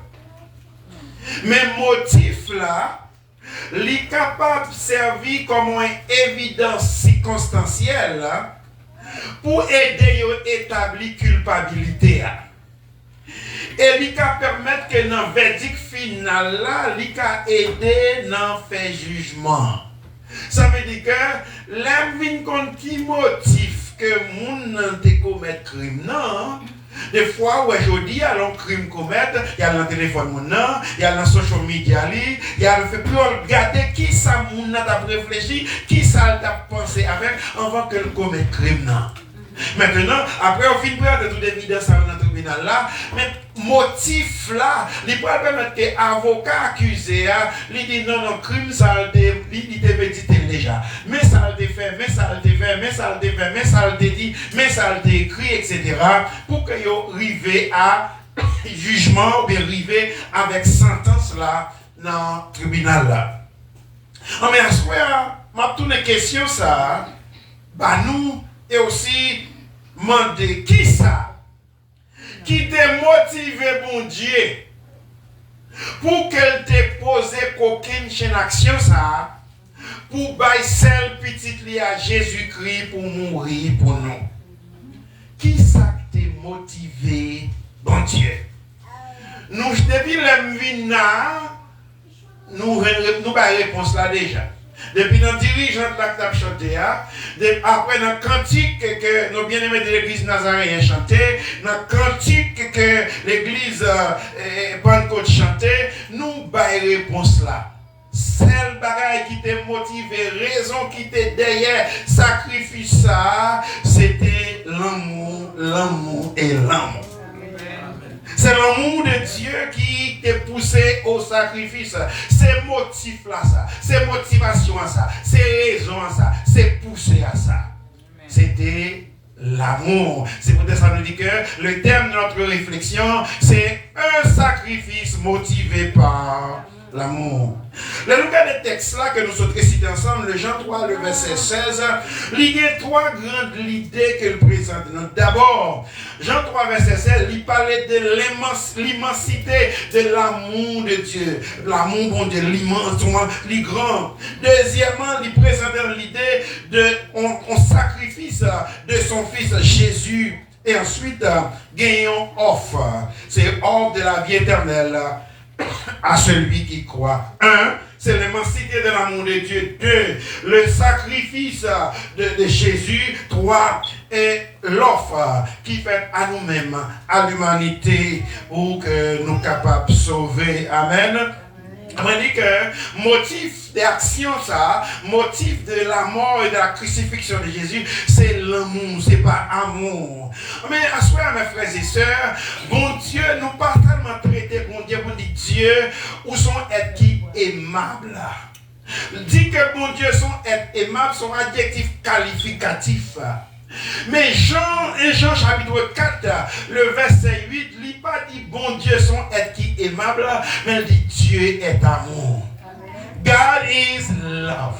Mais motif là, li capable servir comme une évidence circonstancielle pour aider yo établir culpabilité. Et li ka permettre que dans verdict final là, li ka aider dans faire jugement. Ça veut dire que l'homme compte qui motif que moun nan te commettre crime non. Des fois, aujourd'hui, il y a un crime commettre, il y a le téléphone moun nan, il y a le social media li, il y a le fait pour regarder qui ça moun nan t'a réfléchi, qui ça t'a pensé avec avant que le commette crime non. Maintenant, après on finit de toute évidence dans le tribunal là, mais motif là, il peut permettre que l'avocat accusé, il dit non, crime ça il te médité déjà. Mais ça le fait, mais ça le fait, mais ça le fait, mais ça le dit, mais ça le écrit, etc. Pour que vous arriviez à jugement ou bien arriver avec sentence là dans le tribunal là. Mais à ce moment, ma tourne question ça, bah nous, et aussi demander qui ça qui t'a motivé bon Dieu pour qu'elle t'ait posé aucune chaîne d'action ça pour bailler celle petite liée à Jésus-Christ pour mourir pour nous. Qui ça t'a motivé bon Dieu? Nous depuis l'envina nous réponse là déjà. Depuis notre dirigeant là que tu as chanté, après notre cantique que nos bien-aimés de l'église Nazaréen chantaient, notre cantique que l'église Pentecôte chantait, nous baillons réponse là. Celle bagaille qui t'a motivé, raison qui t'est derrière, sacrifice ça, c'était l'amour et l'amour. C'est l'amour de Dieu qui t'a poussé au sacrifice. C'est motif là ça, c'est motivation à ça, c'est raison à ça, c'est poussé à ça. C'était l'amour. C'est pour ça que nous dit que le thème de notre réflexion, c'est un sacrifice motivé par l'amour. Le regard des textes là que nous sommes récités ensemble, le Jean 3, le verset 16, il y a trois grandes idées qu'il présente. D'abord, Jean 3, verset 16, il parlait de l'immensité de l'amour de Dieu. L'amour de l'immense, le grand. Deuxièmement, il présentait l'idée d'un sacrifice de son fils Jésus. Et ensuite, gagnons offre. C'est offre de la vie éternelle à celui qui croit. 1. C'est l'immensité de l'amour de Dieu. 2. Le sacrifice de Jésus. 3. Et l'offre qui fait à nous-mêmes, à l'humanité, pour que nous capables de sauver. Amen. On dit que motif d'action, ça, motif de la mort et de la crucifixion de Jésus, c'est l'amour, c'est pas amour. Mais à ce moment, mes frères et sœurs, bon Dieu, nous pas tellement traiter bon Dieu pour dire Dieu, où sont être qui aimable. Dit que bon Dieu, son être aimable, son adjectif qualificatif. qualificatif. Mais Jean chapitre 4, le verset 8, il n'a pas dit bon Dieu son être qui est aimable, mais il dit Dieu est amour. God is love.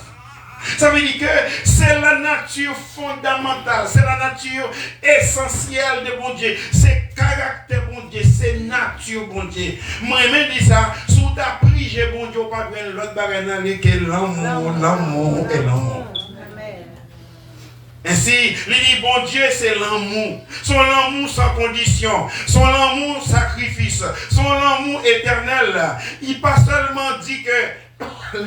Ça veut dire que c'est la nature fondamentale, c'est la nature essentielle de bon Dieu, c'est caractère bon Dieu, c'est nature bon Dieu. Moi-même dis ça, sous ta prière bon Dieu, pas bien l'autre bagage que l'amour et l'amour. Ainsi, il dit, bon Dieu, c'est l'amour. Son amour sans condition. Son amour sacrifice. Son amour éternel. Il pas seulement dit que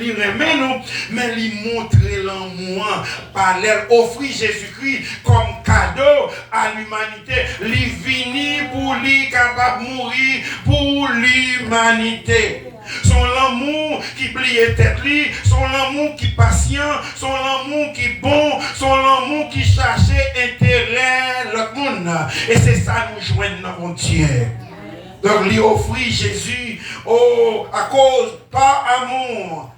il remet nous, mais il montre l'amour par l'offrir Jésus-Christ comme cadeau à l'humanité. Il vini pour lui capable de mourir pour l'humanité. Son amour qui plie tête, son amour qui patient, son amour qui bon, son amour qui cherchait intérêt l'autre monde. Et c'est ça nous joignons dans mon Dieu. Donc lui offrit Jésus à cause par amour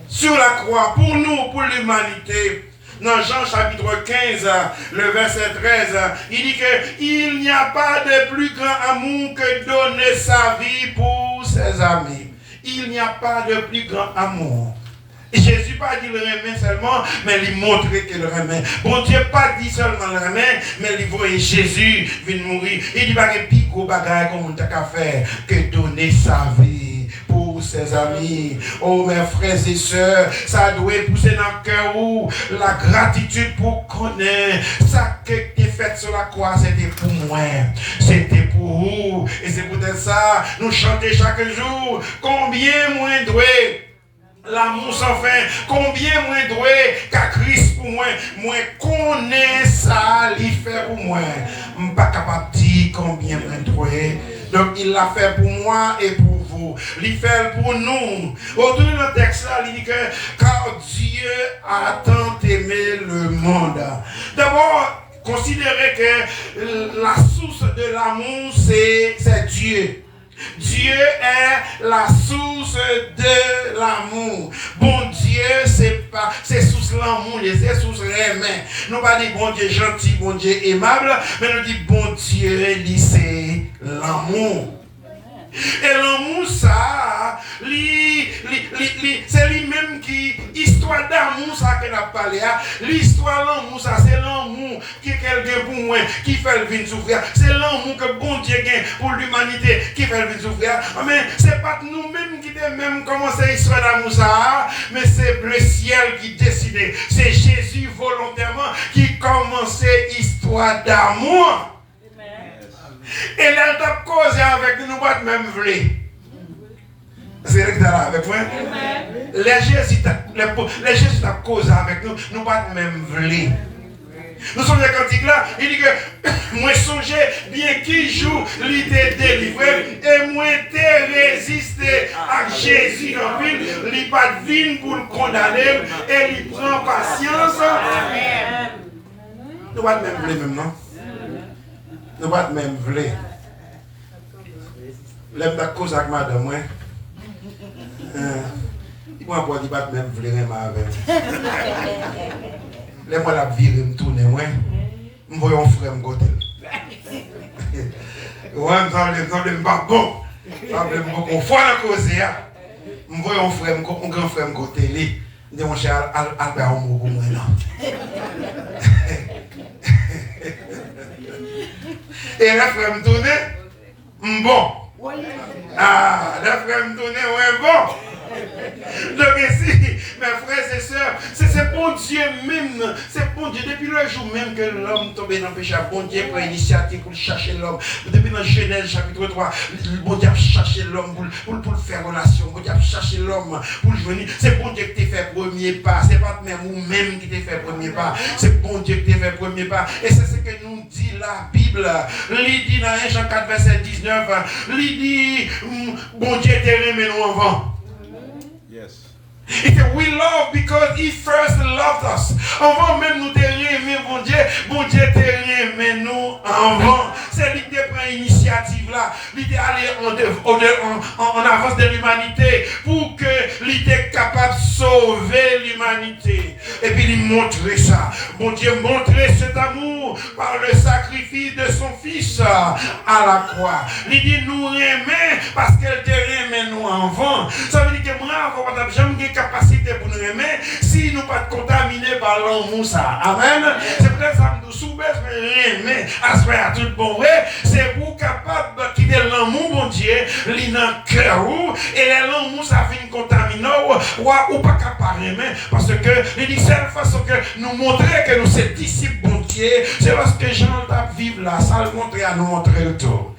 sur la croix pour nous, pour l'humanité. Dans Jean chapitre 15, le verset 13, il dit qu'il n'y a pas de plus grand amour que donner sa vie pour ses amis. Il n'y a pas de plus grand amour. Et Jésus pas dit le remet seulement, mais il montrait qu'il le remet. Bon Dieu pas dit seulement le remet, mais il voyait Jésus venir mourir. Il dit pas que plus gros bagaille comme on t'a qu'à faire que donner sa vie pour ses amis. Oh mes frères et sœurs, ça doit pousser dans le cœur où la gratitude pour connaître ça qui est fait sur la croix, c'était pour moi, c'était pour vous. Et c'est peut-être ça, nous chantons chaque jour, combien moins doué l'amour sans fin, combien moins doué qu'à Christ pour moi, moi connais ça, il fait pour moi. Je ne suis pas capable de dire combien moins doué. Donc il l'a fait pour moi et pour vous. Il fait pour nous. Autour de notre texte là, il dit que car Dieu a tant aimé le monde. D'abord, considérez que la source de l'amour, c'est Dieu. Dieu est la source de l'amour. Bon Dieu, c'est source l'amour, c'est source l'aimant. Nous pas dire bon Dieu gentil, bon Dieu aimable, mais nous dit bon Dieu, c'est l'amour. Et l'amour, ça, c'est lui-même qui, histoire d'amour, ça qu'on a parlé. L'histoire d'amour, ça, c'est l'amour qui est quelqu'un pour moi, qui fait le vin souffrir. C'est l'amour que bon Dieu gagne pour l'humanité, qui fait le vin souffrir. Mais c'est pas nous-mêmes qui devons même commencer l'histoire d'amour, ça, mais c'est le ciel qui décide. C'est Jésus volontairement qui commençait l'histoire d'amour. Et là, il a causé avec nous, nous pas même vle. C'est vrai que tu là avec moi. Les Jésus a causé avec nous, nous pas même vle. Nous sommes les cantiques là, il dit que moi songeais bien qui joue, il t'est délivré, et moi t'ai résisté à Jésus dans la ville, il pas de vine pour le condamner, et il prend patience. Nous pas même vle même, non? Nous pas même vle. L'aime ta cause avec madame, moi. Il m'a pas dit pas même vle même avec. L'aime la virer me tourner moi. Me voyons frère me côté. Ouais, me semble pas bon. Semble qu'on fois la cause là. Me voyons frère mon grand frère me côté lui. Dit mon cher Albert on pour moi là. Et la frère me tourner, bon. Ah, la frère me tourner, ouais, bon. Donc ici, mes frères et sœurs, c'est bon Dieu même, c'est bon Dieu, depuis le jour même que l'homme tombait dans le péché, bon Dieu prend l'initiative pour chercher l'homme. Depuis dans Genèse chapitre 3, bon Dieu a cherché l'homme pour faire relation, bon Dieu a cherché l'homme pour le venir. C'est bon Dieu qui t'a fait premier pas, c'est pas même vous-même qui t'a fait premier pas, c'est bon Dieu qui t'a fait premier pas. Et c'est ce que nous dit la Bible. Il dit dans 1 Jean 4 verset 19, il dit, bon Dieu t'a aimé nous avant. He said, we love because he first loved us. Avant même nous t'aimer, bon Dieu t'aimer nous avant. C'est lui qui prend l'initiative là. Il est allé en avance de l'humanité pour que il était capable de sauver l'humanité. Et puis il montrait ça. Bon Dieu montrait cet amour par le sacrifice de son fils à la croix. Il dit nous aimer parce qu'elle te aimait nous avant. Ça veut dire que moi, on n'a jamais de capacité pour nous aimer si nous pas contaminés par l'amour ça. Amen. C'est peut-être ça nous soubesse, mais aimer à ce à tout bon vrai, c'est pour capable de quitter l'amour, bon Dieu, li dans cœur et l'amour ça vient contaminer ou pas capable aimer parce que il dit seule façon que nous montrer que nous sommes disciples bon Dieu, c'est lorsque Jean t'a vivre là, ça le montrer à nous montrer le tout.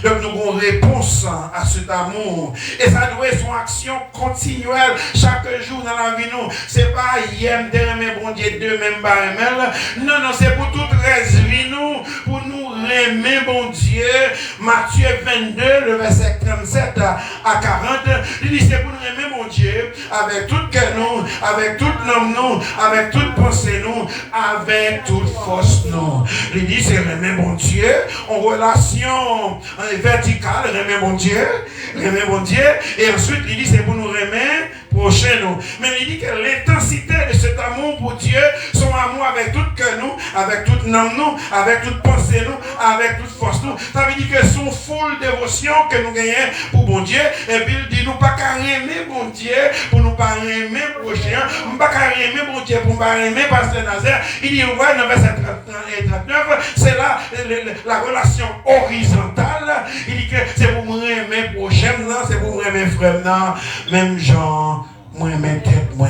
Donc nous avons réponse à cet amour. Et ça doit être une action continuelle chaque jour dans la vie. Nous, c'est pas hier, demain, bon Dieu, demain, barémel. Non, non, c'est pour toute reste vie nous, pour nous aimer, bon Dieu. Matthieu 22, le verset 37 à 40, il dit c'est pour nous aimer, bon Dieu, avec tout cœur nous, avec toute l'homme nous, avec toute pensée nous, avec toute force nous. Il dit c'est aimer, bon Dieu, en relation verticale, remet mon Dieu, et ensuite il dit c'est pour nous remettre prochain nous. Mais il dit que l'intensité de cet amour pour Dieu, son amour avec tout cœur nous, avec toute âme nous, avec toute pensée nous, avec toute force nous, ça veut dire que son full dévotion que nous gagnons pour bon Dieu, et puis il dit nous pas qu'à aimer bon Dieu, pour nous pas aimer prochain, nous pas qu'à aimer bon Dieu, pour nous pas aimer Pasteur Nazaire. Il dit ouais, dans verset 39 et 39, c'est là la relation horizontale. Il dit que c'est pour moi aimer prochain, non, c'est pour moi aimer frère, non, même genre, moi aimer tête, moi.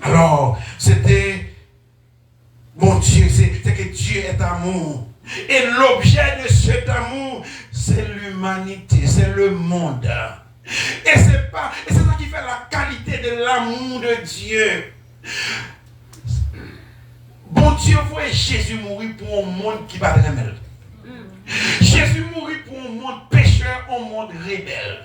Alors, c'était, bon Dieu, c'est que Dieu est amour. Et l'objet de cet amour, c'est l'humanité, c'est le monde. Et c'est ça qui fait la qualité de l'amour de Dieu. Bon Dieu voit Jésus mourir pour un monde qui va aimer. Jésus mourit pour un monde pécheur, un monde rebelle.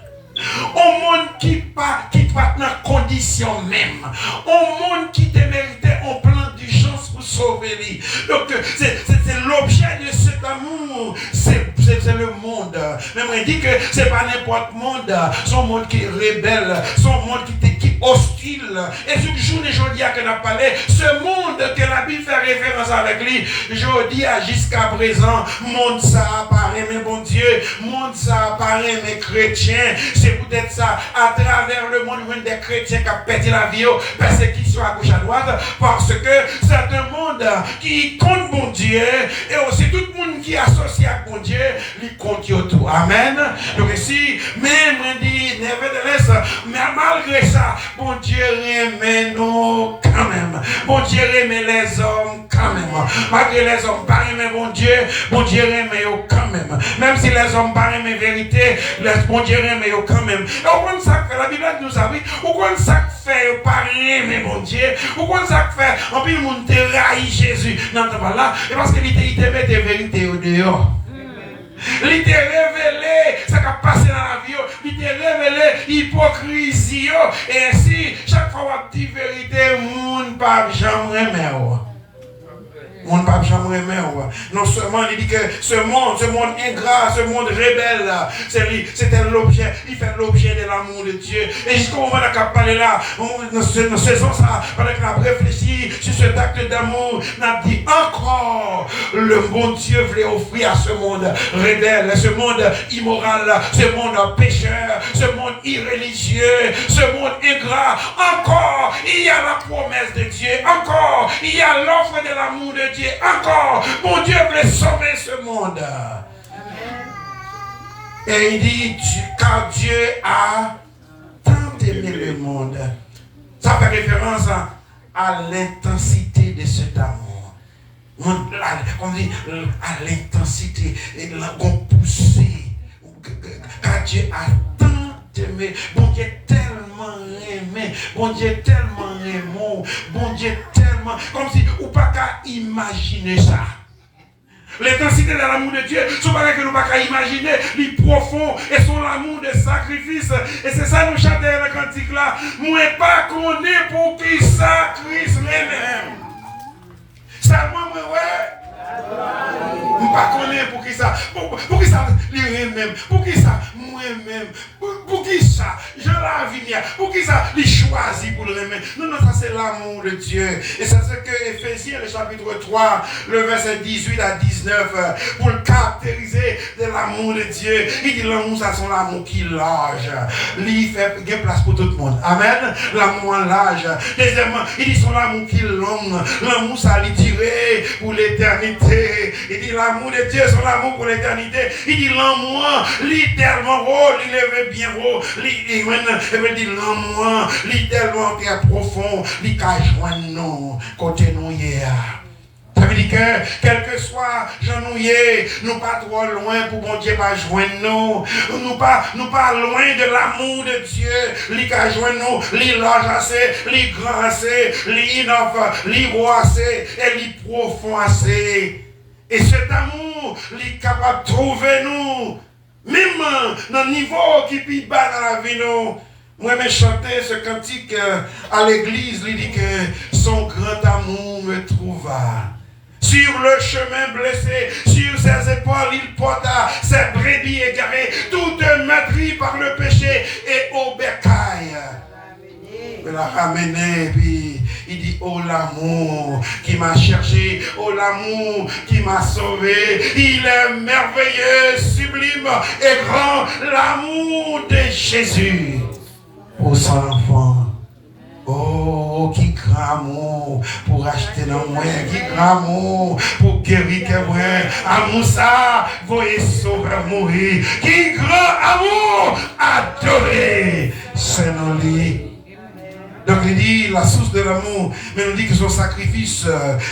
Un monde qui pas dans la condition même. Un monde qui te méritait un plan d'urgence pour sauver lui. Donc c'est l'objet de cet amour. C'est le monde. Même on dit que c'est pas n'importe monde. Son monde qui est rebelle. Son monde qui est hostile. Et ce jour de jeudi que n'a parlé, ce monde que la Bible fait référence avec lui, jeudi jusqu'à présent, monde ça apparaît, mais bon Dieu, monde ça apparaît, mes chrétiens, c'est peut-être ça, à travers le monde, des chrétiens qui ont perdu la vie, persécution à gauche à droite, parce que c'est un monde qui compte bon Dieu, et aussi tout le monde qui est associé à bon Dieu, il compte tout. Amen. Donc ici, même on dit, nevertheless, mais malgré ça, bon Dieu aime nous quand même. Bon Dieu aime les hommes quand même. Malgré les hommes pas aimer bon Dieu aime eux quand même. Même si les hommes pas aimer vérité, bon Dieu aime eux quand même. Et au point ça que la Bible nous a dit, au point ça fait pas aimer bon Dieu, au point ça fait en plus le monde te raille Jésus dans ce là, et parce qu'il te met des vérités au dehors. Il t'a révélé ce qui a passé dans la vie, il t'a révélé l'hypocrisie, et ainsi, chaque fois que tu dis vérité, le monde ne peut jamais aimer. On ne peut jamais aimer. Non seulement il dit que ce monde ingrat, ce monde rebelle, c'était l'objet, il fait l'objet de l'amour de Dieu. Et jusqu'au moment où on a parlé là, nous faisons ça, pendant qu'on a réfléchi sur cet acte d'amour, on a dit encore, le bon Dieu voulait offrir à ce monde rebelle, ce monde immoral, ce monde pécheur, ce monde irréligieux, ce monde ingrat. Encore, il y a la promesse de Dieu. Encore, il y a l'offre de l'amour de Dieu. Encore, mon Dieu voulait sauver ce monde. Amen. Et il dit, car Dieu a tant aimé le monde. Ça fait référence à l'intensité de cet amour. On dit à l'intensité, qu'on poussée. Car Dieu a tant aimé. Bon Dieu tellement aimé. Bon Dieu tellement aimé. Bon Dieu tellement. Comme si, ou pas qu'à imaginer ça. L'intensité de l'amour de Dieu, ce n'est pas que nous ne pouvons pas imaginer, il est profond et son amour de sacrifice. Et c'est ça nous chantons dans le cantique là. Moi pas qu'on est pour qui ça Christ lui-même. Seulement moi ouais. Nous pas qu'on est pour qui ça. Pour qui ça lui-même. Pour qui ça moi-même. Pour qui ça je la vie. Pour qui ça il choisit choisi pour le remettre. Non, non, ça c'est l'amour de Dieu. Et c'est ce que Éphésiens, le chapitre 3, le verset 18 à 19, pour le caractériser de l'amour de Dieu. Il dit l'amour, ça c'est l'amour qui lâche. Il fait place pour tout le monde. Amen. L'amour en l'âge. Deuxièmement, il dit son l'amour qui long. L'amour, ça lui tirait pour l'éternité. Il dit l'amour de Dieu, son l'amour pour l'éternité. Il dit l'amour, littéralement haut, il est bien haut. Il dit l'amour, littéralement très profond. Il cache nous, côté nous hier. Ça veut dire que, quel que soit Jean Nouillet, nous pas trop loin pour bon Dieu pas joindre nous. Nous pas loin de l'amour de Dieu. Lui qui joindre nous, lui large assez, lui grand assez, lui innove, lui roi assez, et lui profond assez. Et cet amour, lui est capable de trouver nous, même dans le niveau qui est bas dans la vie nous. Moi, je chantais ce cantique à l'église, il dit que son grand amour me trouva. Sur le chemin blessé, sur ses épaules, il porta ses brebis égarées, toutes meurtries par le péché et au bécail. Il l'a ramené, puis il dit, oh l'amour qui m'a cherché, oh l'amour qui m'a sauvé, il est merveilleux, sublime et grand, l'amour de Jésus pour son enfant. Oh, qui grand amour pour acheter dans moi, qui grand amour pour guérir que moi, amour ça, voyez sauveur mourir, qui grand amour adoré, c'est non lui. Donc il dit la source de l'amour, mais il dit que son sacrifice,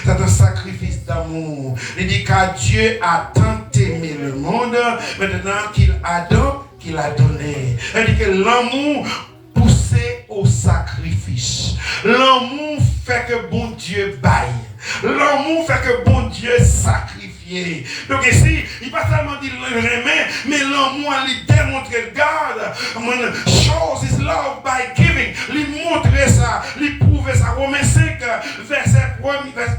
c'est un sacrifice d'amour. Il dit qu'à Dieu a tant aimé le monde, maintenant qu'il adore, qu'il a donné. Il dit que l'amour poussé au sacrifice. L'amour fait que bon Dieu baille. L'amour fait que bon Dieu sacrifie. Donc ici, il va pas seulement dire le remet, mais l'amour lui démontre, regarde, shows his love by giving. Lui montrer ça, lui prouver ça. Romains 5,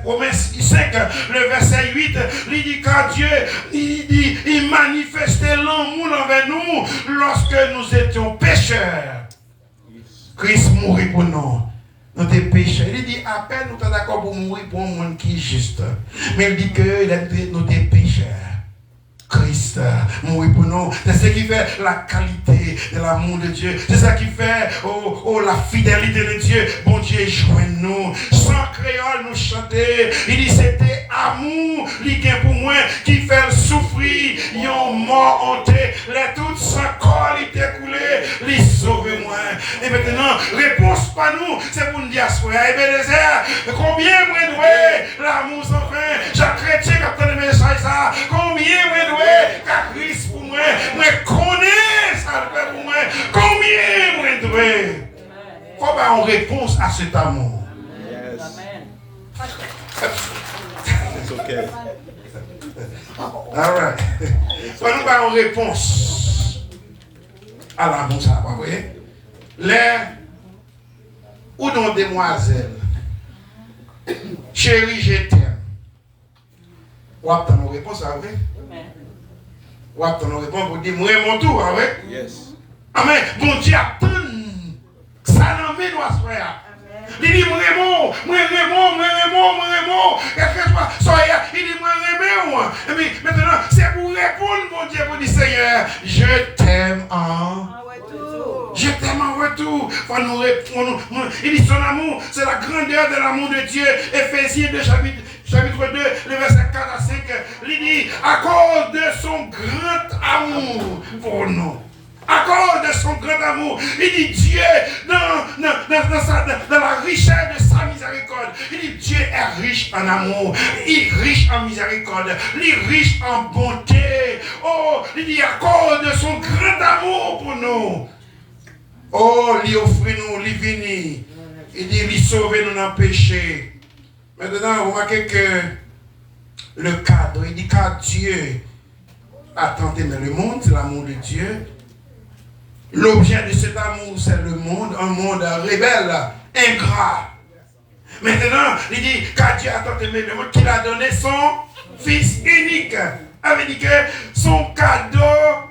Romains 5, le verset 8, il dit qu'à Dieu, il manifestait l'amour envers nous lorsque nous étions pécheurs. Christ mourit pour nous. Nous des pécheurs. Il dit à peine nous sommes d'accord pour mourir pour un monde qui est juste. Mais il dit que nous des pécheurs. Christ mourit pour nous. C'est ce qui fait la qualité de l'amour de Dieu. C'est ça qui fait la fidélité de Dieu. Bon Dieu joint nous. Sans créole nous chanter. Il dit c'était amour pour moi qui fait souffrir. Ils ont mort hanté. Les toutes sans corps il était coulé. Les sauver moi. Et maintenant réponse pas nous. C'est pour nous dire et Bénézer. Combien moi doué l'amour sans fin. Jacques Chrétien qui a entendu le message ça. Combien moi doué car Christ pour moi, moi connais ça le fait pour moi. Combien moi doué? Faut pas une réponse à cet amour. Yes. It's okay. All right. Faut nous pas une réponse à l'amour ça, vous voyez? Les ou non demoiselle, chérie, je t'aime. Ou attends une réponse, vous voyez? Ou attends une réponse pour dire, moi mon tour, vous voyez? Yes. Amen. Bon Dieu attend. Ça n'en met nous à ce frère. Il dit, moi Raymond. Qu'est-ce que je soyez, il dit, moi Raymond. Et puis, maintenant, c'est pour répondre, mon Dieu, pour dire, Seigneur, je t'aime en retour. Je t'aime en retour. Faut nous répondre. Il dit, son amour, c'est la grandeur de l'amour de Dieu. Éphésiens 2, chapitre 2, le verset 4 à 5. Il dit, à cause de son grand amour pour nous. À cause de son grand amour, il dit Dieu, dans la richesse de sa miséricorde, il dit Dieu est riche en amour, il est riche en miséricorde, il est riche en bonté. Oh, il dit à cause de son grand amour pour nous. Oh, il offre nous, il vient, il dit il sauve nous dans le péché. Maintenant, vous remarquez que le cadre, il dit car Dieu a tant aimé le monde, c'est l'amour de Dieu. L'objet de cet amour, c'est le monde, un monde rebelle, ingrat. Maintenant, il dit car Dieu a tant aimé le monde qu'il a donné son Fils unique. Ça veut dire que son cadeau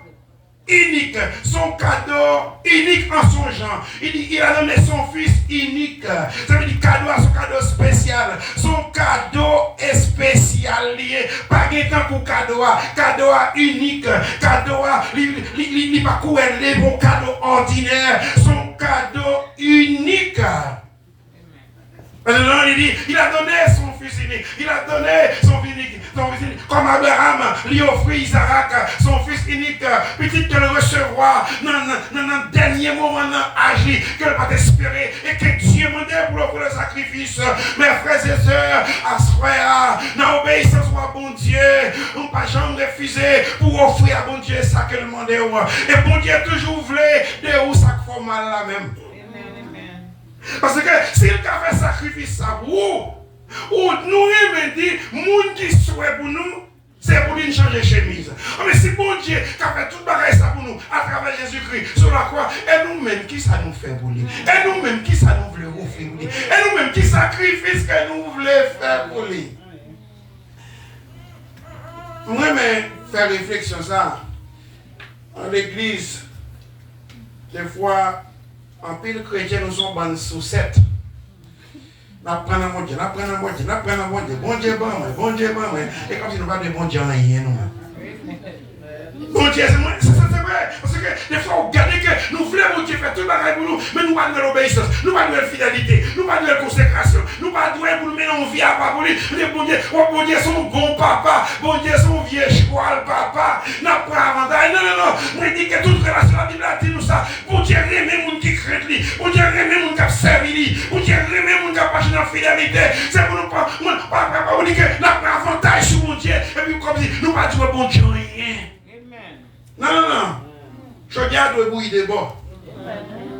unique, son cadeau unique en son genre. Il a donné son fils unique. Ça veut dire cadeau à son cadeau spécial. Son cadeau est spécial lié. Pas de temps pour cadeau unique. Cadeau il pas courir les bons cadeaux ordinaires. Son cadeau unique. Il a donné son fils unique. Il a donné son fils unique. Comme Abraham lui offrit Isaac, son fils unique, petit que le recevoir dans le dernier moment agi, qu'elle va espérer et que Dieu m'a dit pour offrir le sacrifice. Mes frères et sœurs, à ce frère, dans l'obéissance à bon Dieu, on ne peut pas jamais refuser pour offrir à bon Dieu ça qu'elle demande. Et bon Dieu toujours voulait de où ça fait mal là même. Parce que s'il a fait sacrifice ça pour vous, ou nous même dit, moun qui souhaite pour nous, c'est pour nous changer chemise. Mais si bon Dieu qui a fait tout bagage ça pour nous, à travers Jésus-Christ, sur la croix, et nous-mêmes, qui ça nous fait pour lui? Et nous-mêmes, qui ça nous voulait offrir pour lui? Et nous-mêmes, qui sacrifice que nous voulons faire pour lui? Moi-même, faire réflexion ça, en l'église, des fois, en pile chrétien, nous sommes bonnes sous 7. Nous apprenons bon Dieu, nous apprenons bon Dieu, nous apprenons bon Dieu, bon Dieu, bon Dieu, bon Dieu. Et comme si nous ne parlions de bon Dieu en rien, nous. Bon Dieu, c'est vrai. Parce que des fois, on regarde que nous voulons bon Dieu faire tout le bagage pour nous, mais nous pas de l'obéissance, nous pas de la fidélité, nous pas de la consécration, nous pas de pour nous mettre en vie à pas pour lui. Bon Dieu, son bon papa, bon Dieu, son vieux cheval papa, n'a pas avantage. Non. Moi, je dis que toute relation, la Bible a dit nous ça. Bon Dieu, remet les gens qui craignent lui, bon Dieu, remet les gens qui servent lui, bon Dieu, remet les gens qui ont pas de fidélité. C'est pour nous pas dire que n'a pas avantage sur mon Dieu, et puis comme si nous pas dire bon Dieu rien. Non. Je regarde le bruit des bords.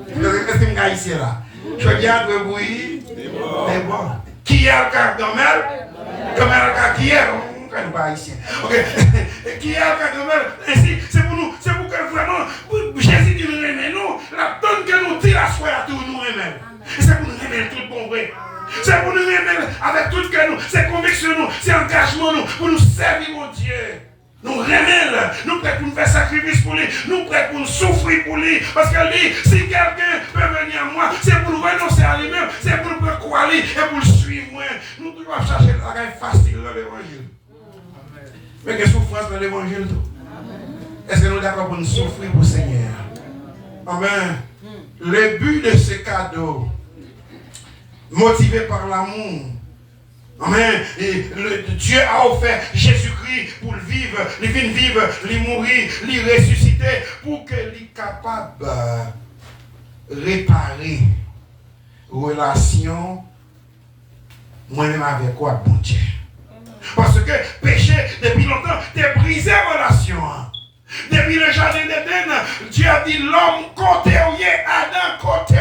Qu'est-ce que je ici là? Je regarde le bruit des bords. Qui est le cas d'Omel? D'Omel qui est? On ne pas ici. Ok. Qui est le cas d'Omel? Ainsi, c'est pour nous, c'est pour que vraiment, Jésus dit nous remet nous, la donne que nous tire à soi à tout nous remet. C'est pour nous remettre tout bon vrai. C'est pour nous remettre avec tout que nous, c'est conviction nous, c'est engagement nous, pour nous servir mon Dieu. Nous remettons, nous prêts pour nous faire sacrifice pour lui, nous prêts pour nous souffrir pour lui. Parce que lui, si quelqu'un peut venir à moi, c'est pour nous renoncer à lui-même, c'est pour nous croire lui et pour le suivre. Nous devons chercher la gagne facile dans l'évangile. Mais quelle souffrance dans l'évangile? Est-ce que nous sommes d'accord pour nous souffrir pour le Seigneur? Amen. Le but de ce cadeau, motivé par l'amour, amen. Et Dieu a offert Jésus-Christ pour le vivre, il vient vivre, il mourir, il ressusciter, pour qu'il soit capable de réparer relation moi-même avec quoi, bon Dieu. Parce que péché, depuis longtemps, t'es brisé relation. Depuis le jardin d'Éden, Dieu a dit l'homme côté Adam côté.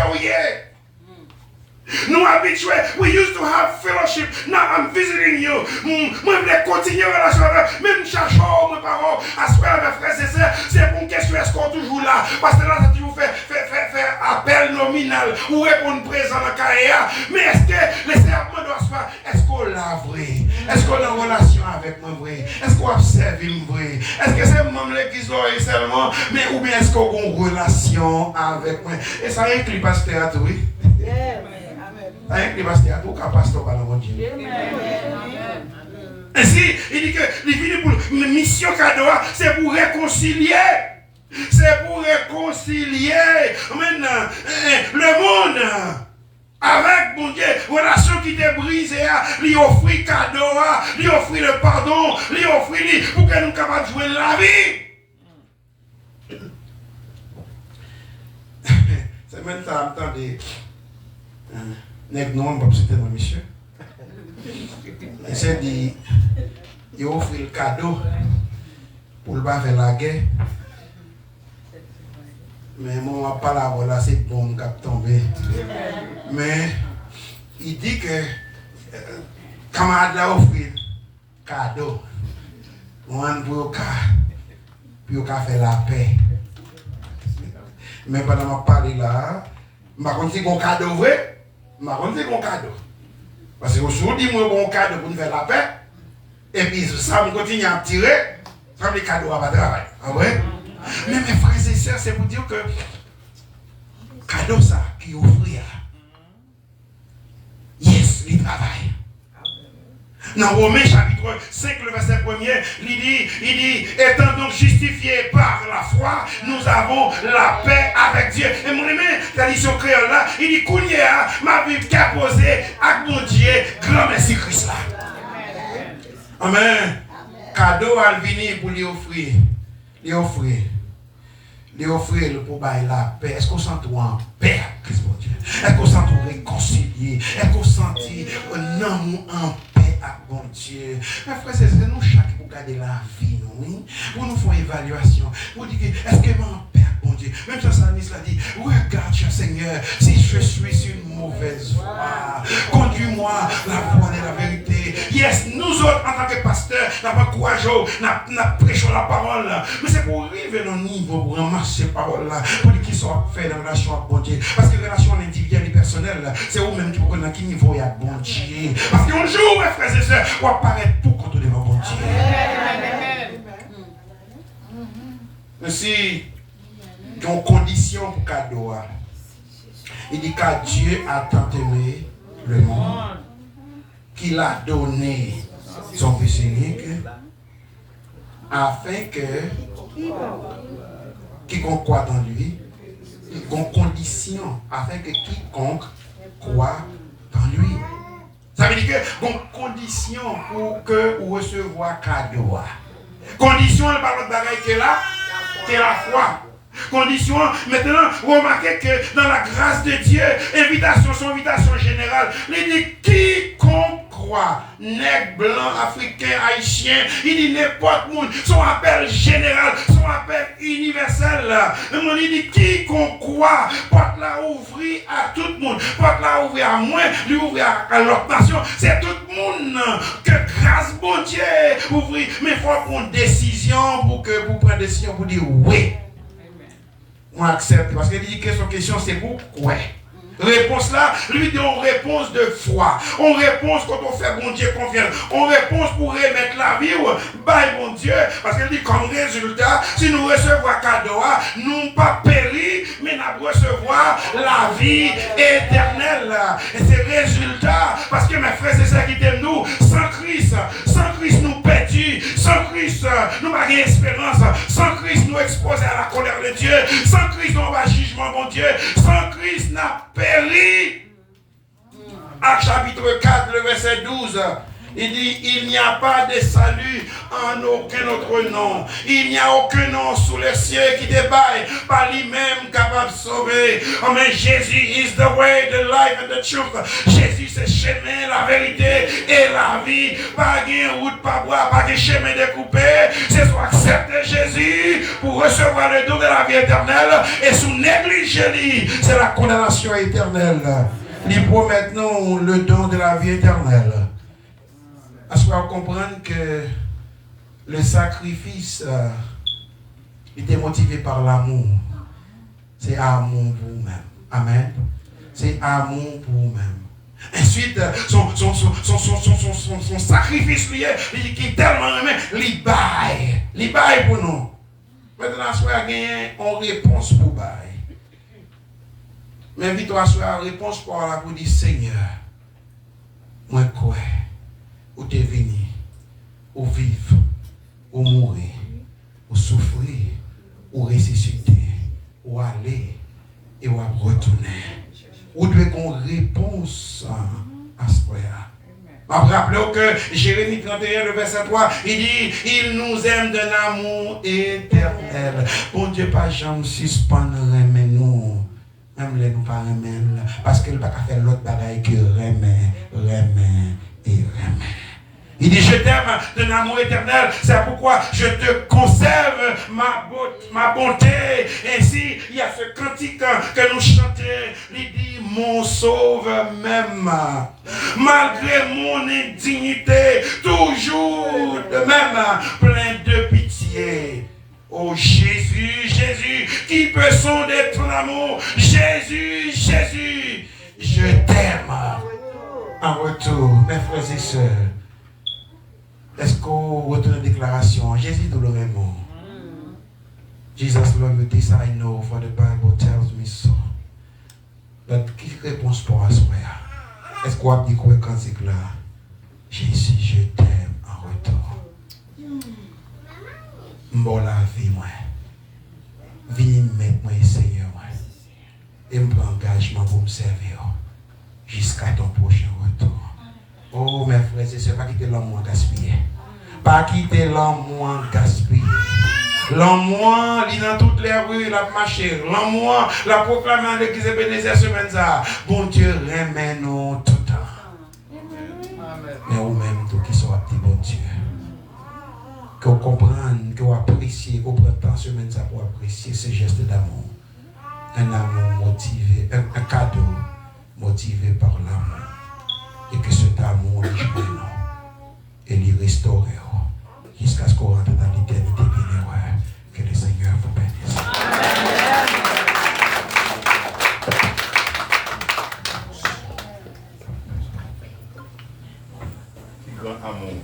Nous habitués, we used to have fellowship. Now I'm visiting you. Moi, je vais continuer la relation avec même chaque jour, mes parents, à ce mes frères et sœurs. C'est pour une question, est-ce qu'on est toujours là? Parce que là, ça toujours fait appel nominal ou répondre présent dans le carrière. Mais est-ce que les serments doivent se faire? Est-ce qu'on l'a vrai? Est-ce qu'on est en relation avec moi vrai? Est-ce qu'on observe vrai? Est-ce que c'est moi l'église seulement? Mais ou bien est-ce qu'on a une relation avec moi? Et ça inclut pasteur, oui? Avec les pasteurs, tout cas pasteur par le Dieu. Ainsi, il dit que les pour une mission cadeau, c'est pour réconcilier. C'est pour réconcilier maintenant le monde avec mon Dieu. Relation qui était brisée, lui offrir cadeau, lui offrir le pardon, lui offrir pour que nous capables de jouer la vie. C'est même ça, attendez. Nèg non, on va citer mon monsieur. Il s'est dit, il offre le cadeau pour le faire la guerre. Mais moi, pas la voilà, c'est bon, qui a tombé. Mais il dit que camarade l'a offert cadeau. Moi, pour faire la paix. Mais pendant que je parle là, je ne sais pas si c'est un cadeau vrai. Je ne sais pas si c'est un cadeau. Parce que si on dit moi bon cadeau pour nous faire la paix, et puis ça me continue à tirer, ça me dit cadeau à pas travailler. Ah ouais? Mais mes frères et sœurs, c'est pour dire que cadeau ça qui offrir. Yes, il travaille. Dans Romains chapitre 5, le verset 1er, il dit, étant donc justifiés par la foi, nous avons la paix avec Dieu. Et mon aimé, tradition créole là, il dit, Kounia, ma vie qu'a posé à mon Dieu, grand merci Christ là. Amen. Cadeau à venir pour lui offrir. Lui offrir pour bailler la paix. Est-ce qu'on sent en paix, Christ mon Dieu? Est-ce qu'on sent réconcilié? Est-ce qu'on sent un amour en paix à bon Dieu? Mes frères, c'est nous chaque pour garder la vie, oui? Pour nous faire une évaluation. Pour dire, est-ce que je en paix à bon Dieu? Même si ça dit, regarde, cher Seigneur, si je suis sur une mauvaise voie, conduis-moi la voie de la vérité. Yes, nous autres, en tant que pasteurs, nous avons courage, nous prêchons la parole. Mais c'est pour arriver dans le niveau, pour ramasser la parole là, pour qu'ils soient faits dans la relation avec bon Dieu. Parce que la relation individuelle et personnelle, c'est vous-même qui vous connaissez à quel niveau il y a bon Dieu. Parce qu'un jour, mes frères et sœurs, on va apparaître pour contre devant bon Dieu. Mais si il y a une condition pour cadeau, il dit qu'à Dieu a tant aimé le monde qu'il a donné son Fils unique afin que quiconque croit en lui, il y a une condition afin que quiconque croit en lui. Ça veut dire que une condition pour que vous recevoir cadeau. Condition, le parole de bagaille qui est là, c'est la foi. Condition, maintenant, remarquez que dans la grâce de Dieu, invitation, son invitation générale, il dit quiconque croit, nègre, blanc, africain, haïtien, il dit n'importe monde, son appel général, son appel universel. Il dit quiconque croit, porte la ouvrir à tout le monde, porte la ouvrir à moi, lui ouvrir à l'autre nation. C'est tout le monde que grâce bon Dieu ouvrir. Mais il faut prendre une décision pour que vous preniez une décision pour dire oui. On accepte parce qu'il dit que son question c'est pourquoi. Réponse là, lui dit on réponse de foi. On réponse quand on fait bon Dieu confiance. On réponse pour remettre la vie by bon Dieu. Parce qu'il dit comme résultat, si nous recevons cadeau, nous pas périr, mais nous recevons la vie éternelle. Et c'est résultat, parce que mes frères et sœurs qui t'aiment nous, sans Christ nous perdus, sans Christ nous n'avons pas d'espérance, sans Christ nous exposés à la colère de Dieu, sans Christ nous avons jugement bon Dieu, sans Christ n'a péri. Acte chapitre 4, le verset 12, il dit, il n'y a pas de salut en aucun autre nom. Il n'y a aucun nom sous les cieux qui débaille par lui-même capable de sauver. Oh, mais Jésus is the way, the life and the truth. Jésus c'est le chemin, la vérité et la vie. Pas de route, pas bois, pas de chemin découpé. C'est soit accepter Jésus pour recevoir le don de la vie éternelle et sous négliger, c'est la condamnation éternelle. Il promet nous le don de la vie éternelle. Parce qu'on comprend que le sacrifice était motivé par l'amour. C'est amour pour vous-même. Amen. C'est amour pour vous-même. Ensuite, son sacrifice lui qui est tellement aimé, il baille pour nous. Maintenant, soit gagné en réponse pour baille. Mais vite, soit réponse pour dire Seigneur, moi quoi? Ou t'es venu, ou vivre, ou mourir, ou souffrir, ou ressusciter, ou aller, et ou retourner. Ou devez qu'on réponse à ce point-là. Rappelez-vous que Jérémie 31, le verset 3, il dit, il nous aime d'un amour éternel. Bon Dieu, pas jamais suspendre mais nous. Même les nous pas remet, parce qu'il ne peut pas faire l'autre bagaille que remet et remet. Il dit, je t'aime d'un amour éternel, c'est pourquoi je te conserve ma bonté. Ainsi, il y a ce cantique que nous chantons, il dit, mon sauveur même, malgré mon indignité, toujours de même, plein de pitié. Oh Jésus, qui peut sonder ton amour, Jésus, je t'aime. En retour, mes frères et sœurs, est-ce qu'on retourne la déclaration? Jésus nous le aimons. Jesus loved you, this I know, for the Bible tells me so. Donc, qui réponse pour à soi? Est-ce qu'on a dit quoi quand c'est là? Jésus, je t'aime en retour. Bon la vie, moi. Viens mettre moi, Seigneur, moi. Et me prends engagement pour me servir jusqu'à ton prochain retour. Oh, mes frères et sœurs, pas quitter l'homme moins gaspillé. Pas quitter l'homme moins gaspillé. L'homme moins, il dans toutes les rues, il a marché. L'homme moins, la proclamé en l'église Ebenezer semaine ça. Bon Dieu, remet nous tout le temps. Mais vous-même, tout qui sont petit bon Dieu. Que vous compreniez, que vous appréciez, que vous prenez temps semaine ça pour apprécier ce geste d'amour. Un amour motivé, un cadeau motivé par l'amour. Et que cet amour lui joue et lui restaure jusqu'à ce qu'on rentre dans l'éternité bénie. Que le Seigneur vous bénisse. Grand amour.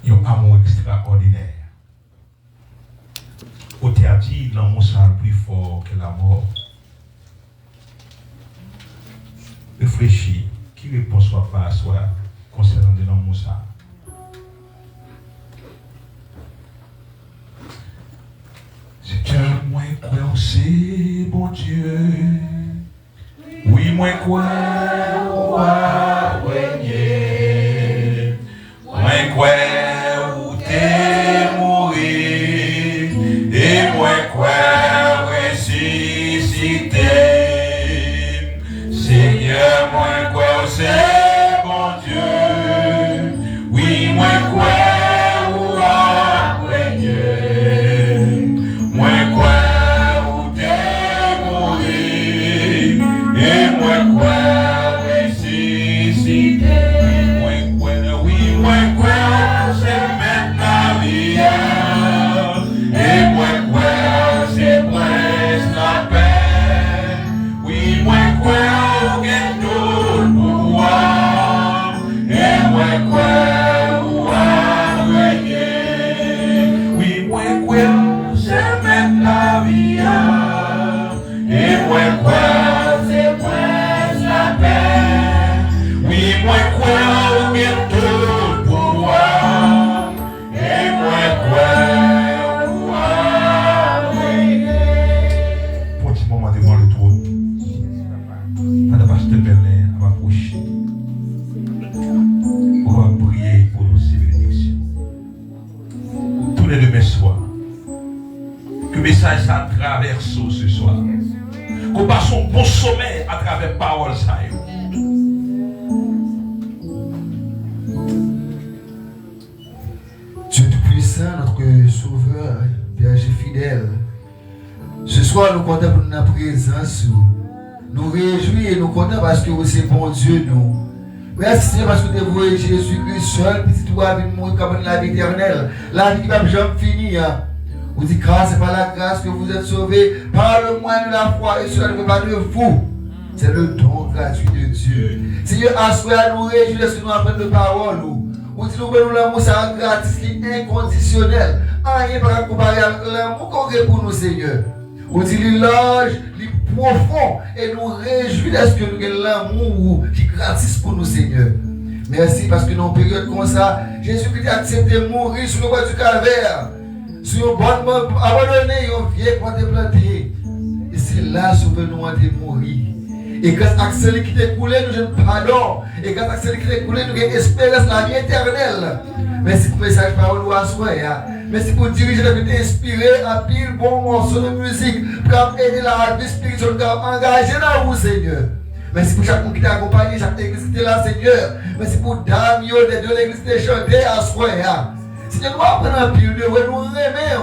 Un amour extraordinaire. Au théâtre, l'amour sera plus fort que la mort. Réfléchis, qui répond soit pas à soi concernant de l'amour ça. C'est que moi quoi c'est bon Dieu. Oui moi quoi ou régner. Moi quoi ou t'es mourir et moi quoi ressusciter. Seigneur moi quoi c'est bon Dieu. Oui moi quoi ou régner. Moi quoi ou t'es mourir et moi quoi ressusciter. Moi quoi oui moi quoi c'est mettre la vie et moi quoi c'est presque la paix. Oui moi quoi gagne tout le pouvoir et moi quoi ou régner. Oui moi quoi c'est mettre la vie et moi quoi c'est presque la paix. Oui moi quoi gagne tout le pouvoir et moi quoi ou régner. Pour un petit moment devant le trône, Madame Pasteur Berlin va approcher. On va prier pour nos bénédictions. Tous les demain soir, que le message ça traverse ce soir. Qu'on passe un bon sommet à travers parole ça. Dieu Tout-Puissant, notre Sauveur, Berger fidèle, ce soir nous comptons pour notre présence. Nous réjouis et nous comptons parce que vous êtes bon Dieu. Nous. Merci Seigneur parce que vous êtes Jésus-Christ seul, petit toi avec moi comme la vie éternelle. La vie qui va jamais finir. Vous dites grâce et par la grâce que vous êtes sauvés, par le moyen de la foi et cela ne veut pas de vous. C'est le don gratuit de Dieu. Seigneur, à ce moment-là, nous réjouissons de ce que nous apprenons de parole. Vous dites, nous l'amour, c'est un gratis, inconditionnel. Rien ne peut comparer avec l'amour qu'on a pour nous, Seigneur. Vous dites, il est large, il est profond, et nous réjouissons de ce que nous avons l'amour qui est gratis pour nous, Seigneur. Merci parce que dans une période comme ça, Jésus-Christ a accepté de mourir sur le bois du calvaire. Sur un bon moment abandonné, on vient pour te planter. Et c'est là que nous avons mourir. Et grâce à celui qui t'est coulé, nous avons pardon. Et grâce à celui qui t'est coulé, nous avons espérance la vie éternelle. Merci pour le message par nous à soi. Merci pour diriger la vie, inspirer à pile bon morceau de musique pour aider la vie spirituelle, pour engager dans vous, Seigneur. Merci pour chaque monde qui t'a accompagné, chaque église qui était là, Seigneur. Merci pour Dame, des deux églises qui t'ont chanté à soi. Seigneur, nous apprenons un pile de nous remet.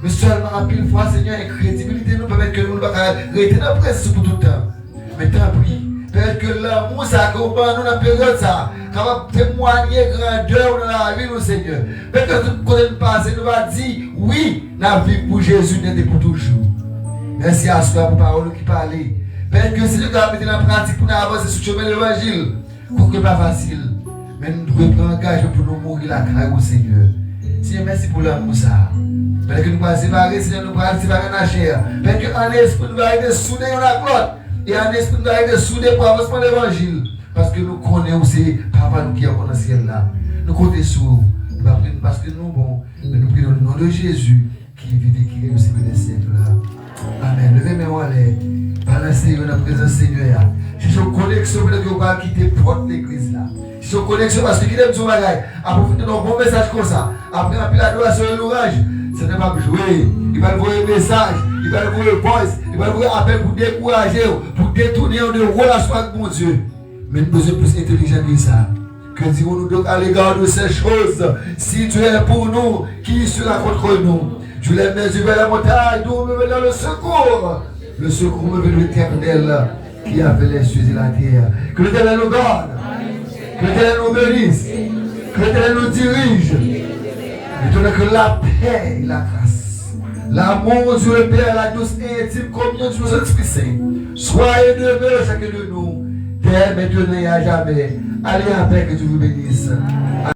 Mais seulement un pile fois, Seigneur, et crédibilité nous permet que nous ne pas rester dans la presse pour tout le temps. Mais tant pis, peut-être que l'amour s'accompagne nous dans la période ça, capable de témoigner grandeur dans la vie, Seigneur. Peut-être que tout côté de passé nous va dire oui, la vie pour Jésus n'est pour toujours. Merci à soi pour parole qui parlait. Peut-être que si nous avons mis en pratique pour nous avancer sur le chemin de l'évangile, ce n'est pas facile. Mais nous devons prendre engagement pour nous mourir la carrière au Seigneur. Si Seigneur, merci pour l'amour ça. Parce que nous ne séparer, Seigneur, nous ne séparer dans la chair. Parce qu'un esprit nous va être soudé dans la gloire. Et un esprit nous va être soudé pour l'avancement de l'évangile. Parce que nous connaissons aussi Papa nous qui est dans le ciel là. Nous comptons sur vous. Parce que nous, bon, mais nous prions au nom de Jésus qui vit et qui est au siècle des siècles là. Amen. Levez mes mains, balancez dans la présence Seigneur. Si je connexion, vous ne pas quitter porte l'église là. Si je connexion, parce que qui aime son bagage, à profiter d'un bon message comme ça, après un peu l'adoration et l'orage, ce n'est pas jouer. Il va envoyer un message, il va envoyer un voice, il va envoyer un appel pour décourager, pour détourner de relation avec mon Dieu. Mais nous sommes plus intelligents que ça. Que dirons-nous donc à l'égard de ces choses? Si tu es pour nous, qui sera contre nous? Je lève mes yeux vers la montagne, d'où me vient le secours. Le secours me vient de l'Éternel qui a fait les cieux et la terre. Que l'Éternel nous garde, que l'Éternel nous bénisse, que l'Éternel nous dirige. Et que la paix et la grâce, l'amour du Père, la douce et intime communion du Saint-Esprit Saint, soyez demeurés chacun de nous, dès maintenant et à jamais. Allez en paix, que Dieu vous bénisse.